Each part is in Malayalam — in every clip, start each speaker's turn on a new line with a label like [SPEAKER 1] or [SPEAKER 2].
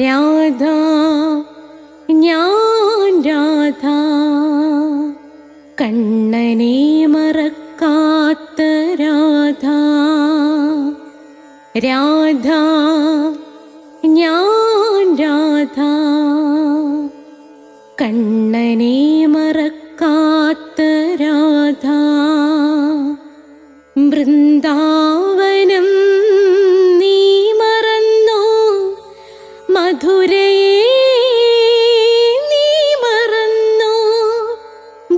[SPEAKER 1] രാധ ഞാൻ രാധ കണ്ണനെ മറക്കാത്ത രാധ. രാധ ഞാൻ രാധ കണ്ണനെ മറക്കാത്ത രാധ. വൃന്ദാവനം നീ മറന്നോ, മധുരയെ നീ മറന്നോ.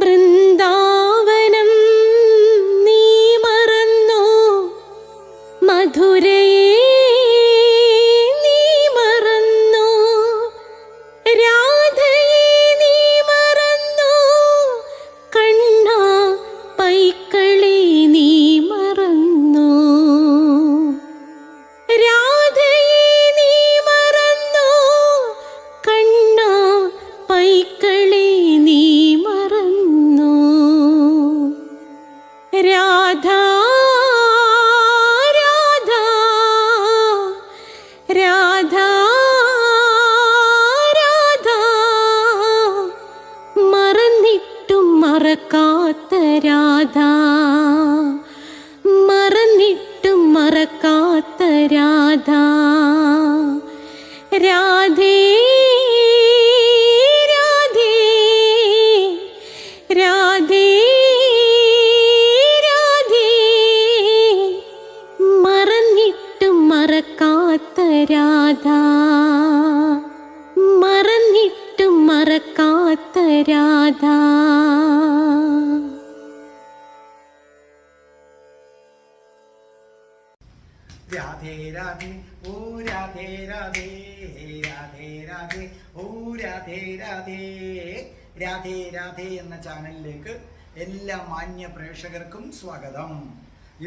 [SPEAKER 1] വൃന്ദാവനം നീ മറന്നോ, മധുരയെ നീ മറന്നോ. രാധയെ നീ മറന്നോ, കണ്ണാ പൈക്കളെ നീ മറന്നോ. രാധയെ നീ മറന്നോ, കണ്ണാ പൈക്കളെ നീ മറന്നോ. രാധ രാധ രാധ രാധ മറന്നിട്ടും മറക്കാത്ത രാധ. മറന്നിട്ടും മറക്കാത്ത രാധ. രാധേ രാധേ രാധേ രാധേ മറന്നിട്ടും മറക്കാത്ത രാധ. മറന്നിട്ടും മറക്കാത്ത രാധ.
[SPEAKER 2] രാധേ രാധേ ഓ രാധേ രാധേ രാധേ രാധേ ഓ രാധേ രാധേ. രാധേ രാധേ എന്ന ചാനലിലേക്ക് എല്ലാ മാന്യ പ്രേക്ഷകർക്കും സ്വാഗതം.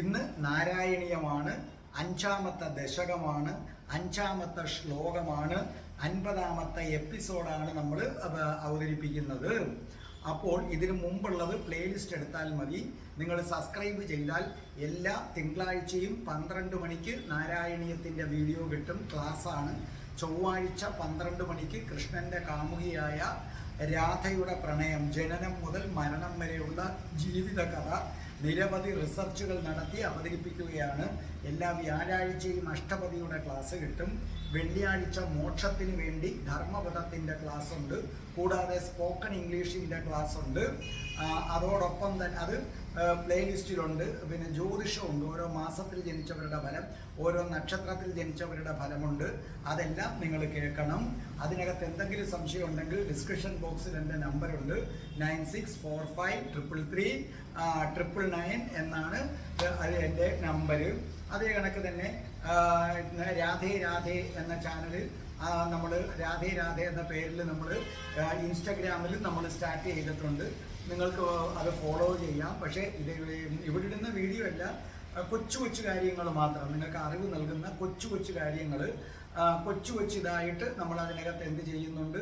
[SPEAKER 2] ഇന്ന് നാരായണീയമാണ്, 5ാമത്തെ ദശകമാണ്, 5ാമത്തെ ശ്ലോകമാണ്, 50ാമത്തെ എപ്പിസോഡാണ് നമ്മൾ അവതരിപ്പിക്കുന്നത്. അപ്പോൾ ഇതിനു മുമ്പുള്ളത് പ്ലേലിസ്റ്റ് എടുത്താൽ മതി. നിങ്ങൾ സബ്സ്ക്രൈബ് ചെയ്താൽ എല്ലാ തിങ്കളാഴ്ചയും 12 മണിക്ക് നാരായണീയത്തിൻ്റെ വീഡിയോ കിട്ടും. ക്ലാസ്സാണ്. ചൊവ്വാഴ്ച 12 മണിക്ക് കൃഷ്ണൻ്റെ കാമുകിയായ രാധയുടെ പ്രണയം, ജനനം മുതൽ മരണം വരെയുള്ള ജീവിതകഥ നിരവധി റിസർച്ചുകൾ നടത്തി അവതരിപ്പിക്കുകയാണ്. എല്ലാ വ്യാഴാഴ്ചയും അഷ്ടപതിയുടെ ക്ലാസ് കിട്ടും. വെള്ളിയാഴ്ച മോക്ഷത്തിന് വേണ്ടി ധർമ്മപദത്തിൻ്റെ ക്ലാസ് ഉണ്ട്. കൂടാതെ സ്പോക്കൺ ഇംഗ്ലീഷിൻ്റെ ക്ലാസ് ഉണ്ട്. അതോടൊപ്പം തന്നെ അത് പ്ലേലിസ്റ്റിലുണ്ട്. പിന്നെ ജ്യോതിഷമുണ്ട്. ഓരോ മാസത്തിൽ ജനിച്ചവരുടെ ഫലം, ഓരോ നക്ഷത്രത്തിൽ ജനിച്ചവരുടെ ഫലമുണ്ട്. അതെല്ലാം നിങ്ങൾ കേൾക്കണം. അതിനകത്ത് എന്തെങ്കിലും സംശയം ഉണ്ടെങ്കിൽ ഡിസ്ക്രിപ്ഷൻ ബോക്സിൽ എൻ്റെ നമ്പറുണ്ട്. 9645333999 എന്നാണ് അത് എൻ്റെ നമ്പർ. അതേ കണക്ക് തന്നെ രാധേ രാധേ എന്ന ചാനൽ നമ്മൾ രാധേ രാധേ എന്ന പേരിൽ നമ്മൾ ഇൻസ്റ്റഗ്രാമിൽ നമ്മൾ സ്റ്റാർട്ട് ചെയ്തിട്ടുണ്ട്. നിങ്ങൾക്ക് അത് ഫോളോ ചെയ്യാം. പക്ഷേ ഇവിടെ ഇടുന്ന വീഡിയോ അല്ല, കൊച്ചു കൊച്ചു കാര്യങ്ങൾ മാത്രം, നിങ്ങൾക്ക് അറിവ് നൽകുന്ന കൊച്ചു കൊച്ചു കാര്യങ്ങൾ, കൊച്ചു ഇതായിട്ട് നമ്മൾ അതിനകത്ത് എന്ത് ചെയ്യുന്നുണ്ട്,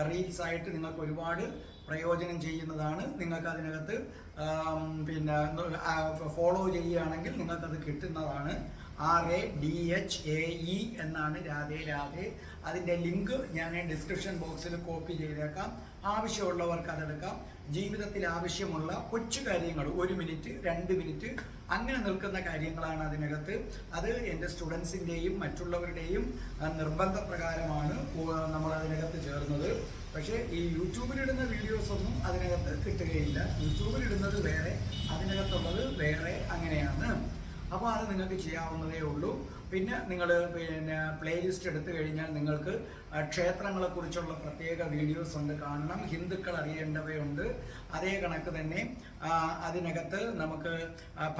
[SPEAKER 2] റീൽസായിട്ട് നിങ്ങൾക്ക് ഒരുപാട് പ്രയോജനം ചെയ്യുന്നതാണ്. നിങ്ങൾക്ക് അതിനകത്ത് പിന്നെ ഫോളോ ചെയ്യുകയാണെങ്കിൽ നിങ്ങൾക്കത് കിട്ടുന്നതാണ്. RADHAE എന്നാണ് രാധേ രാധേ. അതിൻ്റെ ലിങ്ക് ഞാൻ ഡിസ്ക്രിപ്ഷൻ ബോക്സിൽ കോപ്പി ചെയ്തേക്കാം. ആവശ്യമുള്ളവർക്ക് അതെടുക്കാം. ജീവിതത്തിൽ ആവശ്യമുള്ള കൊച്ചു കാര്യങ്ങൾ, 1 മിനിറ്റ് 2 മിനിറ്റ് അങ്ങനെ നിൽക്കുന്ന കാര്യങ്ങളാണ് അതിനകത്ത്. അത് എൻ്റെ സ്റ്റുഡൻസിൻ്റെയും മറ്റുള്ളവരുടെയും നിർബന്ധപ്രകാരമാണ് നമ്മൾ അതിനകത്ത് ചേർന്നത്. പക്ഷേ ഈ യൂട്യൂബിലിടുന്ന വീഡിയോസൊന്നും അതിനകത്ത് കിട്ടുകയില്ല. യൂട്യൂബിലിടുന്നത് വേറെ, അതിനകത്തുള്ളത് വേറെ, അങ്ങനെയാണ്. അപ്പോൾ അത് നിങ്ങൾക്ക് ചെയ്യാവുന്നതേ ഉള്ളൂ. പിന്നെ നിങ്ങൾ പ്ലേലിസ്റ്റ് എടുത്തു കഴിഞ്ഞാൽ നിങ്ങൾക്ക് ക്ഷേത്രങ്ങളെക്കുറിച്ചുള്ള പ്രത്യേക വീഡിയോസ് ഉണ്ട്, കാണണം. ഹിന്ദുക്കൾ അറിയേണ്ടവയുണ്ട്. അതേ കണക്ക് തന്നെ അതിനകത്ത് നമുക്ക്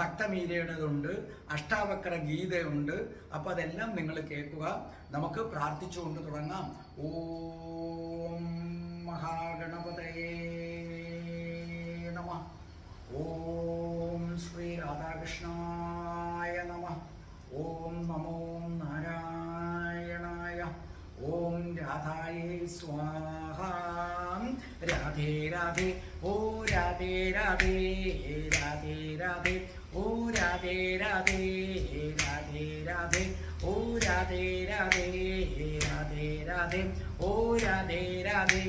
[SPEAKER 2] ഭക്തമീരയുടേതുണ്ട്, അഷ്ടാവക്ര ഗീതയുണ്ട്. അപ്പോൾ അതെല്ലാം നിങ്ങൾ കേൾക്കുക. നമുക്ക് പ്രാർത്ഥിച്ചുകൊണ്ട് തുടങ്ങാം. ഓം മഹാഗണപതയേ നമഃ. ഓം ശ്രീ രാധാകൃഷ്ണായ നമഃ. ഓം നമോ നാരായണായ. ഓം രാധായേ സ്വാഹ. രാധേ രാധേ ഓ രാധേ രാധേ രാധേ രാധേ ഓ രാധേ രാധേ രാധേ രാധേ ഓ രാധേ രാധേ രാധേ രാധേ ഓ രാധേ രാധേ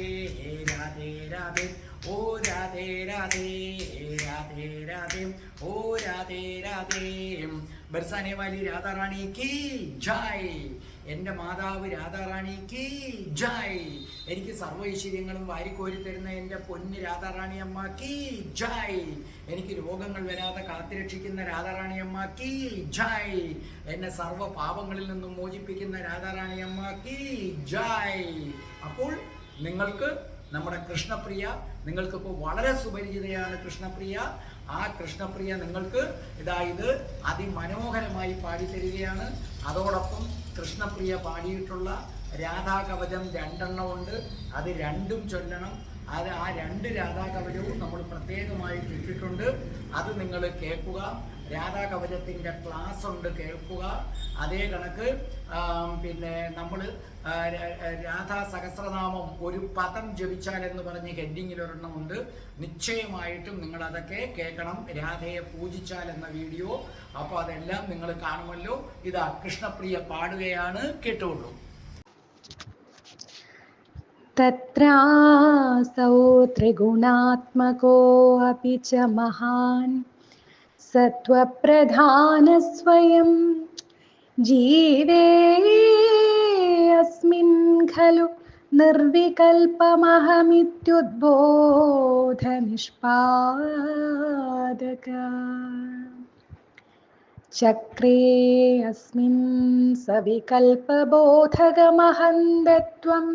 [SPEAKER 2] രാധേ രാധേ ഓ രാധേ രാധേ രാധേ രാധേ ഓ രാധേ രാധേ ബർസാനെ വാലി രാധാറാണി കി ജയ്. എൻ്റെ മാതാവ് രാധാറാണിക്ക് ജയ്. എനിക്ക് സർവ്വ ഐശ്വര്യങ്ങളും വാരിക്കോരി തരുന്ന എൻ്റെ പൊന്ന് രാധാറാണി അമ്മക്ക് ജയ്. എനിക്ക് രോഗങ്ങൾ വരാതെ കാത്തുരക്ഷിക്കുന്ന രാധാറാണി അമ്മക്ക് ജയ്. എന്നെ സർവ്വ പാപങ്ങളിൽ നിന്നും മോചിപ്പിക്കുന്ന രാധാറാണി അമ്മക്ക് ജയ്. അപ്പോൾ നിങ്ങൾക്ക് നമ്മുടെ കൃഷ്ണപ്രിയ, നിങ്ങൾക്കിപ്പോൾ വളരെ സുപരിചിതയാണ് കൃഷ്ണപ്രിയ. ആ കൃഷ്ണപ്രിയ നിങ്ങൾക്ക് ഇത് അതിമനോഹരമായി പാടിത്തരികയാണ്. അതോടൊപ്പം കൃഷ്ണപ്രിയ പാടിയിട്ടുള്ള രാധാകവചം 2 ഉണ്ട്. അത് രണ്ടും ചൊല്ലണം. അത് ആ 2 രാധാകവചവും നമ്മൾ പ്രത്യേകമായി ഇട്ടിട്ടുണ്ട്. അത് നിങ്ങൾ കേൾക്കുക. രാധാകവചത്തിൻ്റെ ക്ലാസ് ഉണ്ട്, കേൾക്കുക. അതേ കണക്ക് പിന്നെ നമ്മൾ രാധാ സഹസ്രനാമം ഒരു പദം ജപിച്ചാൽ എന്ന് പറഞ്ഞ് ഹെഡിങ്ങിൽ ഒരെണ്ണമുണ്ട്. നിശ്ചയമായിട്ടും നിങ്ങൾ അതൊക്കെ കേൾക്കണം. രാധയെ പൂജിച്ചാൽ എന്ന വീഡിയോ. അപ്പോൾ അതെല്ലാം നിങ്ങൾ കാണുമല്ലോ. ഇതാ കൃഷ്ണപ്രിയ പാടുകയാണ്, കേട്ടുകൊള്ളൂ.
[SPEAKER 3] തത്രാസൗ ത്രിഗുണാത്മകോ അപി ച മഹാൻ സത്വപ്രധാന സ്വയം ജീവേऽസ്മിൻ ഖലു നിർവികൽപമഹമിത്യുദ്ബോധ നിഷ്പാദക ചക്രേ അസ്മിൻ സവികൽപബോധകമഹന്തത്വം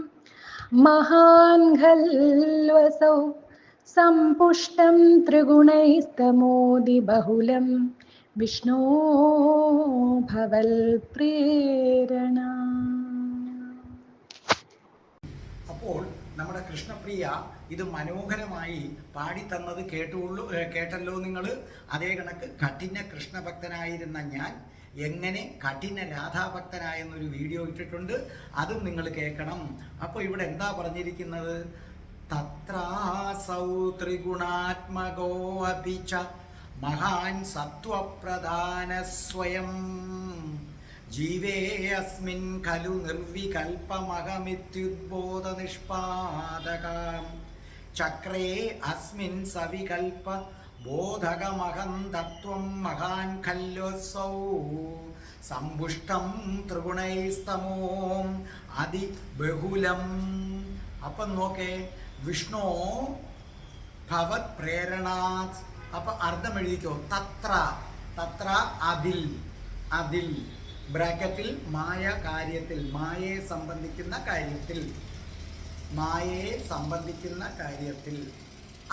[SPEAKER 3] മഹാൻ ഖൽവസൗ സംപുഷ്ടം ത്രിഗുണൈസ്തമോദി ബഹുലം വിഷ്ണോ ഭവൽ പ്രേരണ.
[SPEAKER 2] അപ്പോൾ നമ്മുടെ കൃഷ്ണപ്രിയ ഇത് മനോഹരമായി പാടിത്തന്നത് കേട്ടല്ലോ നിങ്ങൾ. അതേ കണക്ക് കഠിന കൃഷ്ണഭക്തനായിരുന്ന ഞാൻ എങ്ങനെ കഠിന രാധാഭക്തനായെന്നൊരു വീഡിയോ ഇട്ടിട്ടുണ്ട്. അതും നിങ്ങൾ കേൾക്കണം. അപ്പോൾ ഇവിടെ എന്താ പറഞ്ഞിരിക്കുന്നത്? തത്രാസൗ ത്രിഗുണാത്മകോ അപി ച മഹാൻ സത്വപ്രധാന സ്വയം ജീവേऽസ്മിൻ ഖലു നിർവികൽപമഹമിത്യുദ്ബോധ നിഷ്പാദകം ചക്രേ അസ്മിൻ സവികൽപ ബോധകമഹം തത്വം മഹാൻ ഖല്വസൗ സമ്പുഷ്ടം ത്രിഗുണൈസ്തമോം അതിബഹുലം. അപ്പം നോക്കേ, വിഷ്ണു ഭവത് പ്രേരണാത്. അപ്പം അർത്ഥം എഴുതിക്കോ. തത്ര, തത്ര അതിൽ, അതിൽ ബ്രാക്കറ്റിൽ മായ കാര്യത്തിൽ, മായയെ സംബന്ധിക്കുന്ന കാര്യത്തിൽ, മായയെ സംബന്ധിക്കുന്ന കാര്യത്തിൽ.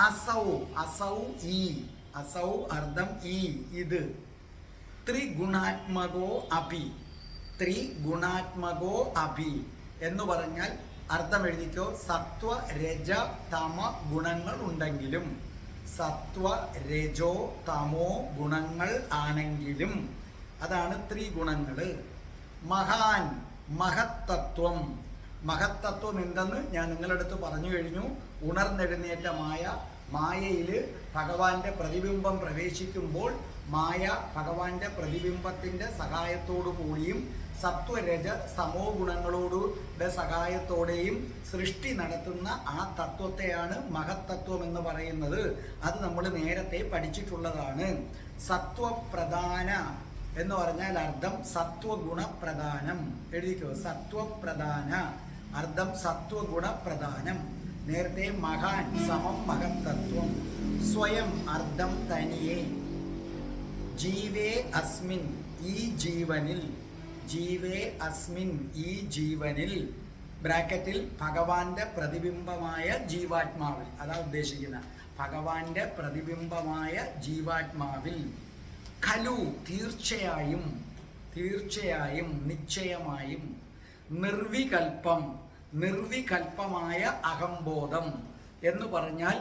[SPEAKER 2] അസൗ, അസൗ ഈ, അസൗ അർത്ഥം ഈ, ഇത്. ത്രിഗുണാത്മകോ അപി, ത്രിഗുണാത്മകോ അപി എന്ന് പറഞ്ഞാൽ അർത്ഥം എഴുതിക്കോ. സത്വ രജ തമ ഗുണങ്ങൾ ഉണ്ടെങ്കിലും, സത്വ രജോ തമോ ഗുണങ്ങൾ ആണെങ്കിലും, അതാണ് ത്രിഗുണങ്ങൾ. മഹാൻ, മഹത്തത്വം. മഹത്തത്വം എന്തെന്ന് ഞാൻ നിങ്ങളടുത്ത് പറഞ്ഞു കഴിഞ്ഞു. ഉണർന്നെഴുന്നേറ്റമായ മായയിൽ ഭഗവാന്റെ പ്രതിബിംബം പ്രവേശിക്കുമ്പോൾ മായ ഭഗവാന്റെ പ്രതിബിംബത്തിൻ്റെ സഹായത്തോടു കൂടിയും സത്വരജ സമോ ഗുണങ്ങളോടെ സഹായത്തോടെയും സൃഷ്ടി നടത്തുന്ന ആ തത്വത്തെയാണ് മഹത്തത്വം എന്ന് പറയുന്നത്. അത് നമ്മൾ നേരത്തെ പഠിച്ചിട്ടുള്ളതാണ്. സത്വപ്രധാന എന്ന് പറഞ്ഞാൽ അർത്ഥം സത്വഗുണപ്രധാനം. എഴുതിക്കോ, സത്വപ്രധാന അർത്ഥം സത്വഗുണപ്രധാനം. നേരത്തെ മഹാൻ സമം മഹത്തത്വം. സ്വയം അർത്ഥം തനിയെ. ജീവേ അസ്മിൻ ഈ ജീവനിൽ, ജീവേ അസ്മിൻ ഈ ജീവനിൽ ബ്രാക്കറ്റിൽ ഭഗവാന്റെ പ്രതിബിംബമായ ജീവാത്മാവിൽ, അതാ ഉദ്ദേശിക്കുന്ന ഭഗവാന്റെ പ്രതിബിംബമായ ജീവാത്മാവിൽ. ഖലു തീർച്ചയായും, തീർച്ചയായും നിശ്ചയമായും. നിർവികൽപ്പം, നിർവികൽപ്പമായ അഹംബോധം എന്ന് പറഞ്ഞാൽ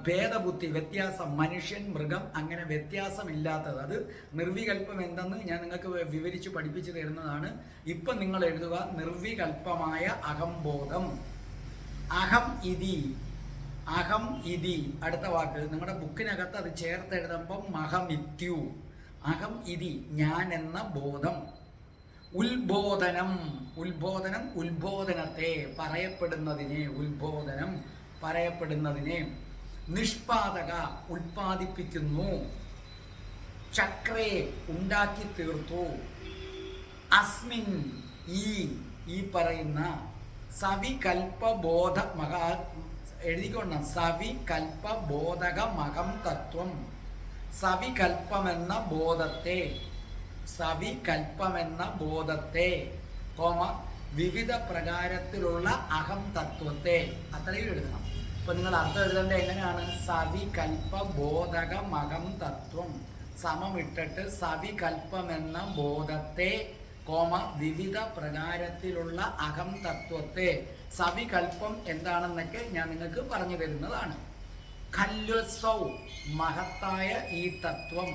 [SPEAKER 2] ഭേദബുദ്ധി, വ്യത്യാസം, മനുഷ്യൻ മൃഗം അങ്ങനെ വ്യത്യാസമില്ലാത്തത്. അത് നിർവികൽപ്പം എന്തെന്ന് ഞാൻ നിങ്ങൾക്ക് വിവരിച്ച് പഠിപ്പിച്ചു തരുന്നതാണ്. ഇപ്പം നിങ്ങൾ എഴുതുക, നിർവികൽപ്പമായ അഹംബോധം. അഹം ഇതി, അഹം ഇതി അടുത്ത വാക്ക് നിങ്ങളുടെ ബുക്കിനകത്ത് അത് ചേർത്ത് എഴുതുമ്പം മഹമിത്യു. അഹം ഇതി ഞാൻ എന്ന ബോധം. ഉത്ബോധനം. ഉത്ബോധനം ഉത്ബോധനത്തെ, പറയപ്പെടുന്നതിനെ, ഉത്ബോധനം പറയപ്പെടുന്നതിനെ. നിഷ്പാദക ഉൽപ്പാദിപ്പിക്കുന്നു. ചക്രേ ഉണ്ടാക്കി തീർത്തു. അസ്മിൻ ഈ പറയുന്ന സവികൽപബോധ മഹാ എഴുതിക്കൊണ്ട സവികൽപബോധക മകം തത്വം. സവികൽപ്പമെന്ന ബോധത്തെ, സവികൽപ്പമെന്ന ബോധത്തെ വിവിധ പ്രകാരത്തിലുള്ള അഹം തത്വത്തെ, അത്രയും എഴുതണം. അപ്പൊ നിങ്ങൾ അർത്ഥം എഴുതേണ്ടത് എങ്ങനെയാണ്? സവികൽപബോധക മകം തത്വം സമമിട്ടിട്ട് സവികൽപ്പമെന്ന ബോധത്തെ വിവിധ പ്രകാരത്തിലുള്ള അഹം തത്വത്തെ. സവികൽപ്പം എന്താണെന്നൊക്കെ ഞാൻ നിങ്ങൾക്ക് പറഞ്ഞു തരുന്നതാണ്. ഖല്വസൗ മഹത്തായ ഈ തത്വം.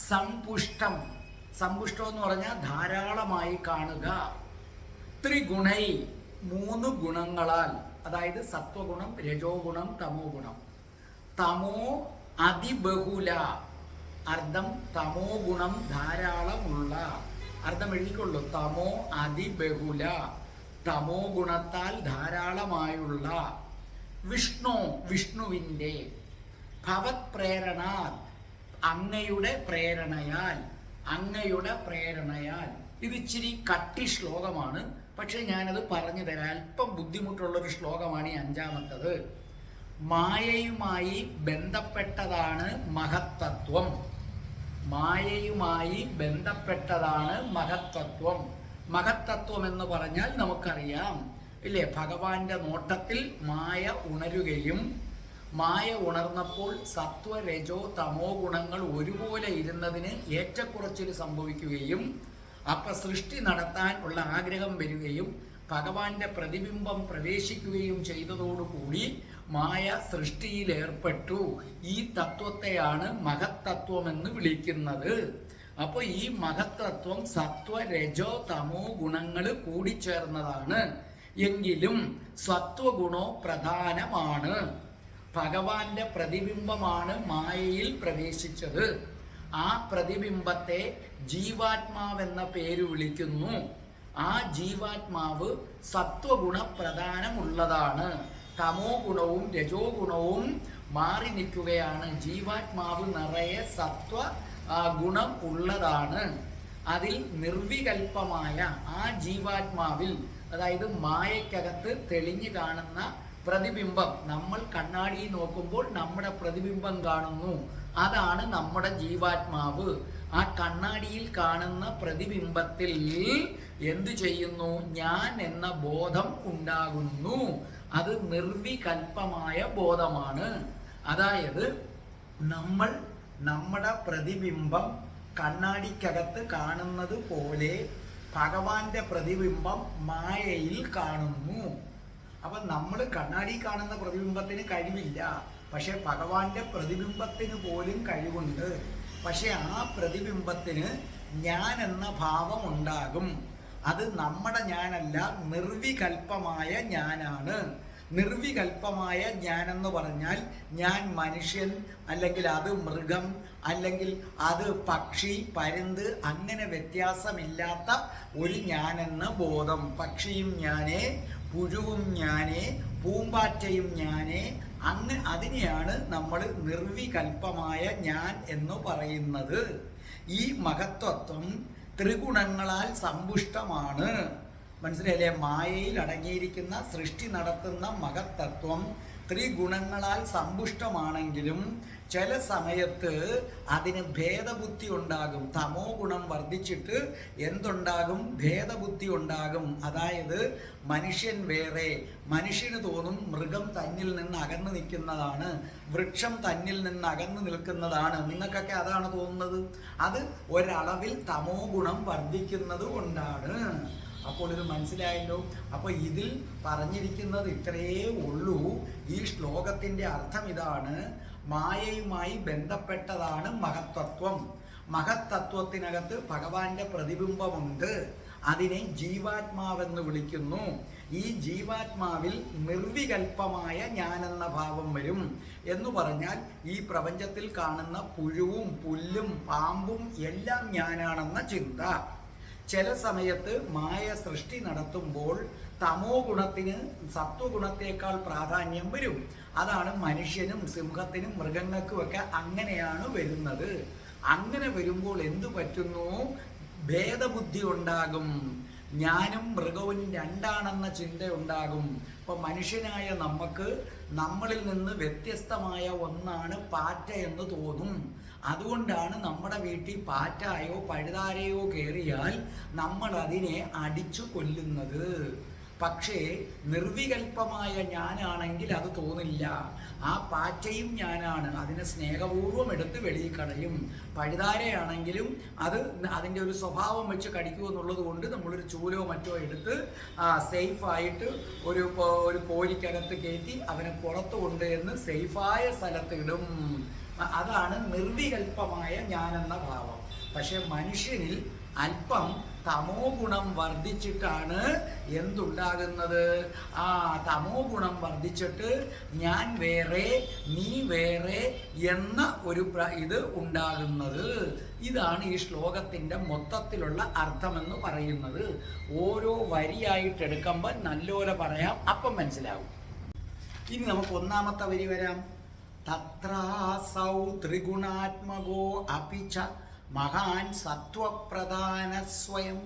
[SPEAKER 2] സമ്പുഷ്ടം, സമ്പുഷ്ടം എന്ന് പറഞ്ഞാൽ ധാരാളമായി കാണുക. ത്രിഗുണൈ മൂന്ന് ഗുണങ്ങളാൽ, അതായത് സത്വഗുണം, രജോ ഗുണം, തമോ ഗുണം. തമോ അതിബഹുല, അർത്ഥം തമോ ഗുണം ധാരാളമുള്ള, അർത്ഥം എഴുതിക്കൊള്ളു. തമോ അതിബഹുല, തമോ ഗുണത്താൽ ധാരാളമായുള്ള. വിഷ്ണു വിഷ്ണുവിൻ്റെ. ഭവത് പ്രേരണ അങ്ങയുടെ പ്രേരണയാൽ, അങ്ങയുടെ പ്രേരണയാൽ. ഇത് ഇച്ചിരി കട്ടി ശ്ലോകമാണ്, പക്ഷെ ഞാനത് പറഞ്ഞു തരാം. അല്പം ബുദ്ധിമുട്ടുള്ളൊരു ശ്ലോകമാണ് ഈ അഞ്ചാമത്തത്. മായയുമായി ബന്ധപ്പെട്ടതാണ് മഹത്തത്വം. മായയുമായി ബന്ധപ്പെട്ടതാണ് മഹത്തത്വം. മഹത്തത്വം എന്ന് പറഞ്ഞാൽ നമുക്കറിയാം ഇല്ലേ, ഭഗവാന്റെ നോട്ടത്തിൽ മായ ഉണരുകയും മായ ഉണർന്നപ്പോൾ സത്വ രജോ തമോ ഗുണങ്ങൾ ഒരുപോലെ ഇരുന്നതിന് ഏറ്റക്കുറച്ചിൽ സംഭവിക്കുകയും അപ്പൊ സൃഷ്ടി നടത്താൻ ഉള്ള ആഗ്രഹം വരികയും ഭഗവാന്റെ പ്രതിബിംബം പ്രവേശിക്കുകയും ചെയ്തതോടുകൂടി മായ സൃഷ്ടിയിൽ ഏർപ്പെട്ടു. ഈ തത്വത്തെയാണ് മഹത്തത്വമെന്ന് വിളിക്കുന്നത്. അപ്പോൾ ഈ മഹത്തത്വം സത്വ രജോ തമോ ഗുണങ്ങൾ കൂടിച്ചേർന്നതാണ്. എങ്കിലും സത്വഗുണോ പ്രധാനമാണ്. ഭഗവാന്റെ പ്രതിബിംബമാണ് മായയിൽ പ്രവേശിച്ചത്. ആ പ്രതിബിംബത്തെ ജീവാത്മാവെന്ന പേര് വിളിക്കുന്നു. ആ ജീവാത്മാവ് സത്വഗുണ പ്രധാനമുള്ളതാണ്. തമോ ഗുണവും രജോ ഗുണവും മാറി നിൽക്കുകയാണ്. ജീവാത്മാവ് നിറയെ സത്വ ഗുണം ഉള്ളതാണ്. അതിൽ നിർവികൽപ്പമായ ആ ജീവാത്മാവിൽ, അതായത് മായക്കകത്ത് തെളിഞ്ഞു കാണുന്ന പ്രതിബിംബം, നമ്മൾ കണ്ണാടിയിൽ നോക്കുമ്പോൾ നമ്മുടെ പ്രതിബിംബം കാണുന്നു, അതാണ് നമ്മുടെ ജീവാത്മാവ്. ആ കണ്ണാടിയിൽ കാണുന്ന പ്രതിബിംബത്തിൽ എന്തു ചെയ്യുന്നു? ഞാൻ എന്ന ബോധം ഉണ്ടാകുന്നു. അത് നിർവികൽപ്പമായ ബോധമാണ്. അതായത് നമ്മൾ നമ്മുടെ പ്രതിബിംബം കണ്ണാടിക്കകത്ത് കാണുന്നത് പോലെ ഭഗവാന്റെ പ്രതിബിംബം മായയിൽ കാണുന്നു. അപ്പം നമ്മൾ കണ്ണാടി കാണുന്ന പ്രതിബിംബത്തിന് കഴിവില്ല, പക്ഷെ ഭഗവാന്റെ പ്രതിബിംബത്തിന് പോലും കഴിവുണ്ട്. പക്ഷെ ആ പ്രതിബിംബത്തിന് ഞാൻ എന്ന ഭാവം ഉണ്ടാകും. അത് നമ്മുടെ ഞാനല്ല, നിർവികൽപ്പമായ ഞാനാണ്. നിർവികൽപ്പമായ ഞാനെന്ന് പറഞ്ഞാൽ ഞാൻ മനുഷ്യൻ, അല്ലെങ്കിൽ അത് മൃഗം, അല്ലെങ്കിൽ അത് പക്ഷി, പരുന്ത്, അങ്ങനെ വ്യത്യാസമില്ലാത്ത ഒരു ഞാനെന്ന ബോധം. പക്ഷിയും ഞാനേ, പുഴുവും ഞാനേ, പൂമ്പാറ്റയും ഞാനേ, അതിനെയാണ് നമ്മൾ നിർവികൽപ്പമായ ഞാൻ എന്ന് പറയുന്നത്. ഈ മഹത്വത്വം ത്രിഗുണങ്ങളാൽ സമ്പുഷ്ടമാണ്. മനസ്സിലായില്ലേ? മായയിൽ അടങ്ങിയിരിക്കുന്ന സൃഷ്ടി നടത്തുന്ന മഹത്തത്വം ത്രിഗുണങ്ങളാൽ സമ്പുഷ്ടമാണെങ്കിലും ചില സമയത്ത് അതിന് ഭേദബുദ്ധി ഉണ്ടാകും. തമോ ഗുണം വർദ്ധിച്ചിട്ട് എന്തുണ്ടാകും? ഭേദബുദ്ധി ഉണ്ടാകും. അതായത് മനുഷ്യൻ വേറെ, മനുഷ്യന് തോന്നും മൃഗം തന്നിൽ നിന്ന് അകന്നു നിൽക്കുന്നതാണ്, വൃക്ഷം തന്നിൽ നിന്ന് അകന്നു നിൽക്കുന്നതാണ്. നിങ്ങൾക്കൊക്കെ അതാണ് തോന്നുന്നത്. അത് ഒരളവിൽ തമോ ഗുണം വർദ്ധിക്കുന്നത് കൊണ്ടാണ്. അപ്പോൾ ഇത് മനസ്സിലായല്ലോ. അപ്പോൾ ഇതിൽ പറഞ്ഞിരിക്കുന്നത് ഇത്രയേ ഉള്ളൂ. ഈ ശ്ലോകത്തിൻ്റെ അർത്ഥം ഇതാണ്: മായയുമായി ബന്ധപ്പെട്ടതാണ് മഹത്തത്വം. മഹത്തത്വത്തിനകത്ത് ഭഗവാന്റെ പ്രതിബിംബമുണ്ട്. അതിനെ ജീവാത്മാവെന്ന് വിളിക്കുന്നു. ഈ ജീവാത്മാവിൽ നിർവികൽപ്പമായ ഞാനെന്ന ഭാവം വരും. എന്ന് പറഞ്ഞാൽ ഈ പ്രപഞ്ചത്തിൽ കാണുന്ന പുഴുവും പുല്ലും പാമ്പും എല്ലാം ഞാനാണെന്ന ചിന്ത. ചില സമയത്ത് മായ സൃഷ്ടി നടത്തുമ്പോൾ തമോ ഗുണത്തിന് സത്വഗുണത്തേക്കാൾ പ്രാധാന്യം വരും. അതാണ് മനുഷ്യനും സിംഹത്തിനും മൃഗങ്ങൾക്കും ഒക്കെ അങ്ങനെയാണ് വരുന്നത്. അങ്ങനെ വരുമ്പോൾ എന്തു പറ്റുന്നു? ഭേദബുദ്ധി ഉണ്ടാകും. ഞാനും മൃഗവും രണ്ടാണെന്ന ചിന്ത ഉണ്ടാകും. ഇപ്പൊ മനുഷ്യനായ നമുക്ക് നമ്മളിൽ നിന്ന് വ്യത്യസ്തമായ ഒന്നാണ് പാറ്റ എന്ന് തോന്നും. അതുകൊണ്ടാണ് നമ്മുടെ വീട്ടിൽ പാറ്റായോ പഴുതാരയോ കയറിയാൽ നമ്മൾ അതിനെ അടിച്ചു കൊല്ലുന്നത്. പക്ഷേ നിർവികൽപ്പമായ ഞാനാണെങ്കിൽ അത് തോന്നില്ല. ആ പാറ്റയും ഞാനാണ്, അതിനെ സ്നേഹപൂർവ്വം എടുത്ത് വെളിയിൽ കളയും. പഴുതാരയാണെങ്കിലും അത് അതിൻ്റെ ഒരു സ്വഭാവം വെച്ച് കടിക്കുമെന്നുള്ളത് കൊണ്ട് നമ്മളൊരു ചൂലോ മറ്റോ എടുത്ത് സേഫായിട്ട് ഒരു കോഴിക്കകത്ത് കയറ്റി അവനെ പുറത്ത് കൊണ്ടുവന്ന് സേഫായ സ്ഥലത്ത് ഇടും. അതാണ് നിർവികൽപ്പമായ ഞാനെന്ന ഭാവം. പക്ഷെ മനുഷ്യനിൽ അല്പം തമോ ഗുണം വർദ്ധിച്ചിട്ടാണ് എന്തുണ്ടാകുന്നത്? തമോ ഗുണം വർദ്ധിച്ചിട്ട് ഞാൻ വേറെ നീ വേറെ എന്ന ഒരു ഇത് ഉണ്ടാകുന്നത്. ഇതാണ് ഈ ശ്ലോകത്തിൻ്റെ മൊത്തത്തിലുള്ള അർത്ഥമെന്ന് പറയുന്നത്. ഓരോ വരിയായിട്ട് എടുക്കുമ്പോൾ നല്ലപോലെ പറയാം, അപ്പം മനസ്സിലാവും. ഇനി നമുക്ക് ഒന്നാമത്തെ വരി വരാം. തത്രാസൗ ത്രിഗുണാത്മകോ അപിച മഹാൻ സത്വപ്രധാന സ്വയം.